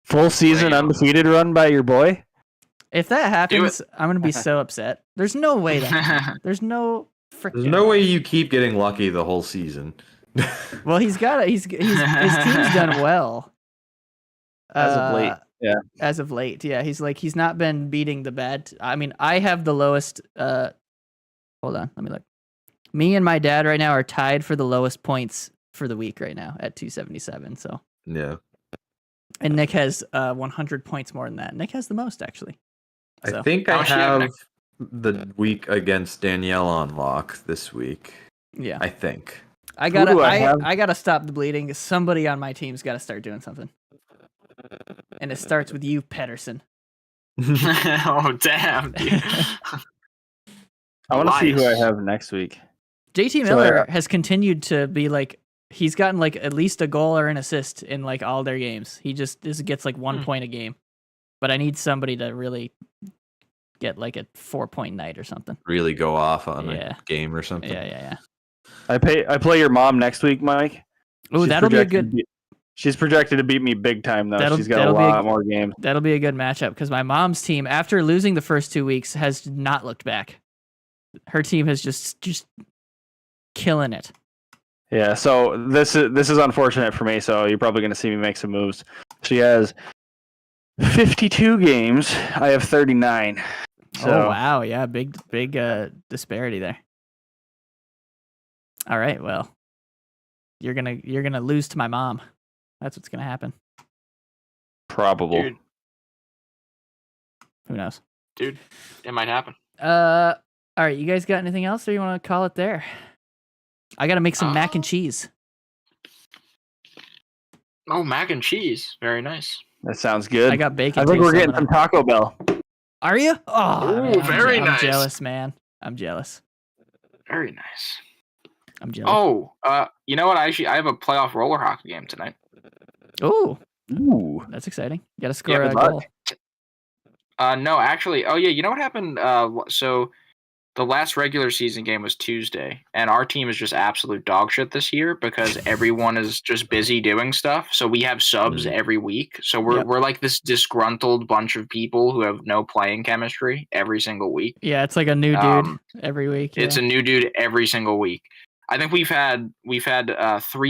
[SPEAKER 5] Full season undefeated run by your boy.
[SPEAKER 2] If that happens, I'm gonna be so upset. There's no way that. There's no freaking.
[SPEAKER 1] There's no way you keep getting lucky the whole season.
[SPEAKER 2] Well, his team's done well.
[SPEAKER 5] As of late. Yeah.
[SPEAKER 2] As of late, yeah. He's not been beating the bad. I mean, I have the lowest. Hold on, let me look. Me and my dad right now are tied for the lowest points for the week right now at 277. So
[SPEAKER 1] yeah.
[SPEAKER 2] And Nick has 100 points more than that. Nick has the most, actually. So.
[SPEAKER 1] I think I have the week against Danielle on lock this week.
[SPEAKER 2] Yeah.
[SPEAKER 1] I think.
[SPEAKER 2] I gotta stop the bleeding. Somebody on my team's got to start doing something. And it starts with you, Pedersen.
[SPEAKER 4] Oh, damn, dude.
[SPEAKER 5] I want to see who I have next week.
[SPEAKER 2] JT Miller has continued to be like, he's gotten like at least a goal or an assist in like all their games. He just gets like 1 point a game. But I need somebody to really get like a 4-point night or something.
[SPEAKER 1] Really go off on a game or something.
[SPEAKER 2] Yeah.
[SPEAKER 5] I play your mom next week, Mike.
[SPEAKER 2] Oh, that'll be a good.
[SPEAKER 5] She's projected to beat me big time, though. She's got a lot more games.
[SPEAKER 2] That'll be a good matchup because my mom's team, after losing the first 2 weeks, has not looked back. Her team has just killing it.
[SPEAKER 5] Yeah, so this is unfortunate for me. So you're probably going to see me make some moves. She has 52 games. I have 39. So.
[SPEAKER 2] Oh wow, yeah, big disparity there. All right, well, you're gonna lose to my mom. That's what's gonna happen.
[SPEAKER 5] Probable.
[SPEAKER 4] Dude.
[SPEAKER 2] Who knows?
[SPEAKER 4] Dude, it might happen.
[SPEAKER 2] All right, you guys got anything else, or you want to call it there? I gotta make some mac and cheese.
[SPEAKER 4] Oh, mac and cheese, very nice.
[SPEAKER 5] That sounds good.
[SPEAKER 2] I got bacon.
[SPEAKER 5] I think we're getting some Taco Bell.
[SPEAKER 2] Are you? Oh,
[SPEAKER 4] man, very nice.
[SPEAKER 2] I'm jealous, man. I'm jealous.
[SPEAKER 4] Very nice.
[SPEAKER 2] I'm jealous.
[SPEAKER 4] Oh, you know what? I have a playoff roller hockey game tonight.
[SPEAKER 2] Ooh, that's exciting. You got to score a goal.
[SPEAKER 4] No, actually. Oh yeah, you know what happened? So the last regular season game was Tuesday, and our team is just absolute dog shit this year because everyone is just busy doing stuff. So we have subs every week. So we're like this disgruntled bunch of people who have no playing chemistry every single week.
[SPEAKER 2] Yeah, it's like a new dude every week.
[SPEAKER 4] It's a new dude every single week. I think we've had 3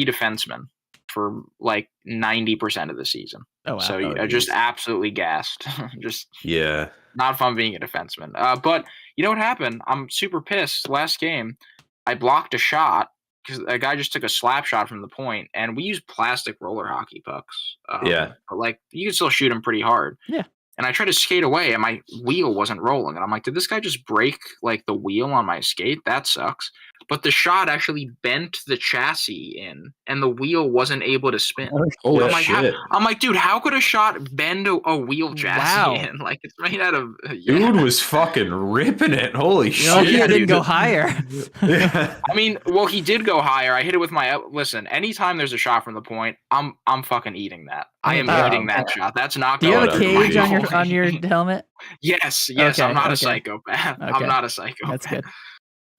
[SPEAKER 4] defensemen for like 90% of the season.
[SPEAKER 2] Oh wow!
[SPEAKER 4] So just absolutely gassed. Just not fun being a defenseman. But you know what happened? I'm super pissed. Last game, I blocked a shot because a guy just took a slap shot from the point, and we use plastic roller hockey pucks. But like you can still shoot them pretty hard.
[SPEAKER 2] Yeah.
[SPEAKER 4] And I tried to skate away, and my wheel wasn't rolling. And I'm like, did this guy just break like the wheel on my skate? That sucks. But the shot actually bent the chassis in, and the wheel wasn't able to spin.
[SPEAKER 1] Holy shit.
[SPEAKER 4] I'm like, dude, how could a shot bend a wheel chassis in? Like, it's made out of...
[SPEAKER 1] Dude was fucking ripping it. Holy shit.
[SPEAKER 2] He didn't go higher.
[SPEAKER 1] Yeah.
[SPEAKER 4] I mean, well, he did go higher. I hit it with my... Listen, anytime there's a shot from the point, I'm fucking eating that. I am eating that shot. That's not
[SPEAKER 2] going
[SPEAKER 4] to...
[SPEAKER 2] Do you have a cage on your helmet?
[SPEAKER 4] Yes. Okay, I'm not a psychopath. Okay. I'm not a psychopath.
[SPEAKER 2] That's good.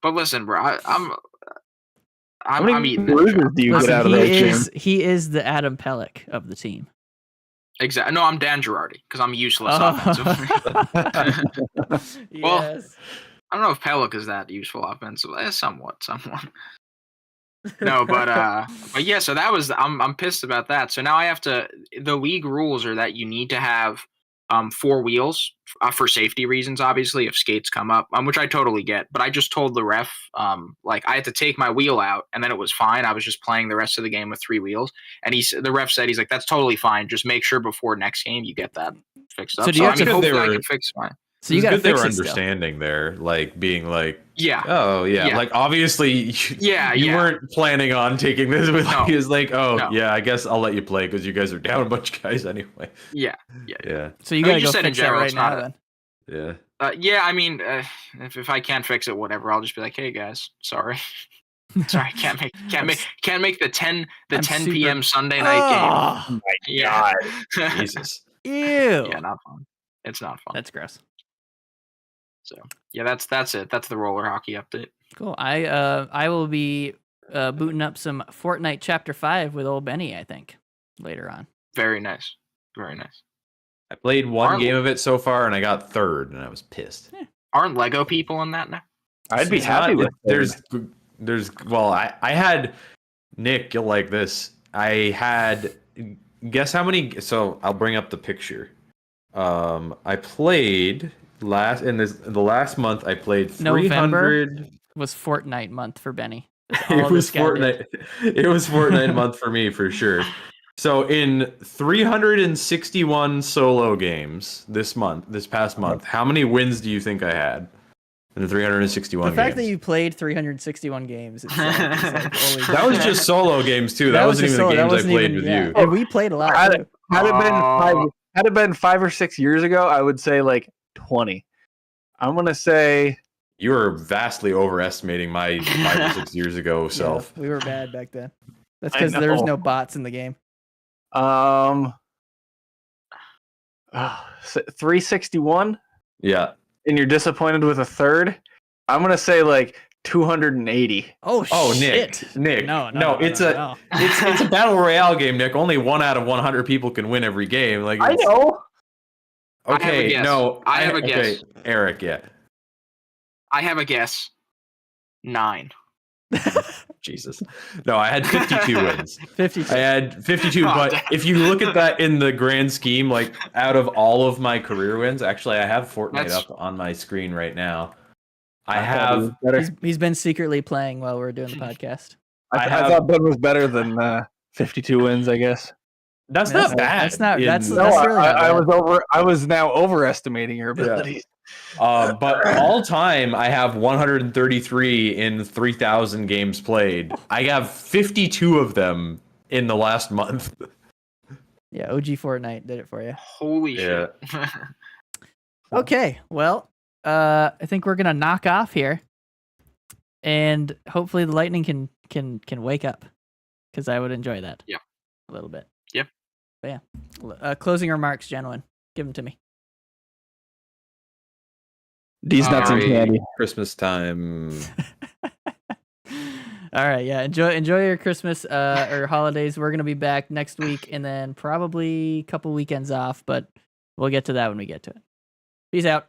[SPEAKER 4] But listen, bro, I'm eating
[SPEAKER 5] that. Do you get out of that gym?
[SPEAKER 2] He is the Adam Pelech of the team.
[SPEAKER 4] Exactly. No, I'm Dan Girardi because I'm useless offensively. Well,
[SPEAKER 2] yes.
[SPEAKER 4] I don't know if Pelech is that useful offensively. Somewhat. No, but yeah. So that was I'm pissed about that. So now I have to. The league rules are that you need to have 4 wheels for safety reasons, obviously, if skates come up, which I totally get. But I just told the ref, like I had to take my wheel out, and then it was fine. I was just playing the rest of the game with 3 wheels, and the ref said, he's like, that's totally fine. Just make sure before next game you get that fixed up.
[SPEAKER 2] So do you have to
[SPEAKER 4] hopefully I can fix mine.
[SPEAKER 2] So you got to fix
[SPEAKER 1] they were
[SPEAKER 2] it
[SPEAKER 1] understanding
[SPEAKER 2] still.
[SPEAKER 1] there, like being like,
[SPEAKER 4] Yeah.
[SPEAKER 1] Oh yeah. Like obviously. You weren't planning on taking this with. No. He was like, yeah, I guess I'll let you play because you guys are down a bunch of guys anyway.
[SPEAKER 4] Yeah.
[SPEAKER 2] So you gotta go fix that right now then.
[SPEAKER 1] Yeah.
[SPEAKER 4] I mean, if I can't fix it, whatever. I'll just be like, hey guys, sorry. Sorry, can't make the 10 p.m. Sunday night game.
[SPEAKER 3] Oh my god.
[SPEAKER 1] Jesus.
[SPEAKER 2] Ew.
[SPEAKER 4] Yeah, not fun. It's not fun.
[SPEAKER 2] That's gross.
[SPEAKER 4] So yeah, that's it. That's the roller hockey update.
[SPEAKER 2] Cool. I will be booting up some Fortnite Chapter 5 with old Benny, I think, later on.
[SPEAKER 4] Very nice. Very nice.
[SPEAKER 1] I played one game of it so far, and I got third, and I was pissed.
[SPEAKER 4] Aren't Lego people in that now?
[SPEAKER 3] I'd be happy with
[SPEAKER 1] it. Well, I had Nick, you'll like this. I had guess how many. So I'll bring up the picture. I played the last month. I played 300.
[SPEAKER 2] November was Fortnite month for Benny.
[SPEAKER 1] It was Fortnite. It was Fortnite month for me for sure. So in 361 solo games this past month, how many wins do you think I had in the 361
[SPEAKER 2] The fact that you played 361 games
[SPEAKER 1] that was just solo games too. That wasn't even the games I played with you.
[SPEAKER 2] And we played a lot.
[SPEAKER 3] Had it been 5 or 6 years ago, I would say like 20. I'm gonna say
[SPEAKER 1] you were vastly overestimating my 5 or 6 years ago self.
[SPEAKER 2] Yeah, we were bad back then. That's because there's no bots in the game.
[SPEAKER 3] 361.
[SPEAKER 1] Yeah.
[SPEAKER 3] And you're disappointed with a third. I'm gonna say like 280.
[SPEAKER 2] Oh
[SPEAKER 1] Nick. No, it's a battle royale game, Nick. Only 1 out of 100 people can win every game. Like
[SPEAKER 3] I know.
[SPEAKER 1] Okay,
[SPEAKER 4] I have a guess.
[SPEAKER 1] Eric, yeah.
[SPEAKER 4] I have a guess. 9.
[SPEAKER 1] Jesus. No, I had 52 wins.
[SPEAKER 2] 52.
[SPEAKER 1] I had 52, but if you look at that in the grand scheme, like out of all of my career wins, actually I have Fortnite up on my screen right now. I have.
[SPEAKER 2] He's been secretly playing while we're doing the podcast.
[SPEAKER 3] I thought Ben was better than 52 wins, I guess.
[SPEAKER 1] That's not bad.
[SPEAKER 2] That's really not bad.
[SPEAKER 3] I was now overestimating your abilities.
[SPEAKER 1] But all time, I have 133 in 3,000 games played. I have 52 of them in the last month.
[SPEAKER 2] Yeah, OG Fortnite did it for you.
[SPEAKER 4] Holy shit.
[SPEAKER 2] Okay, well, I think we're gonna knock off here, and hopefully the Lightning can wake up, because I would enjoy that.
[SPEAKER 4] Yeah,
[SPEAKER 2] a little bit.
[SPEAKER 4] Yep.
[SPEAKER 2] But yeah, closing remarks, gentlemen. Give them to me.
[SPEAKER 3] These nuts and candy.
[SPEAKER 1] Christmas time.
[SPEAKER 2] All right, yeah. Enjoy your Christmas or holidays. We're gonna be back next week, and then probably a couple weekends off, but we'll get to that when we get to it. Peace out.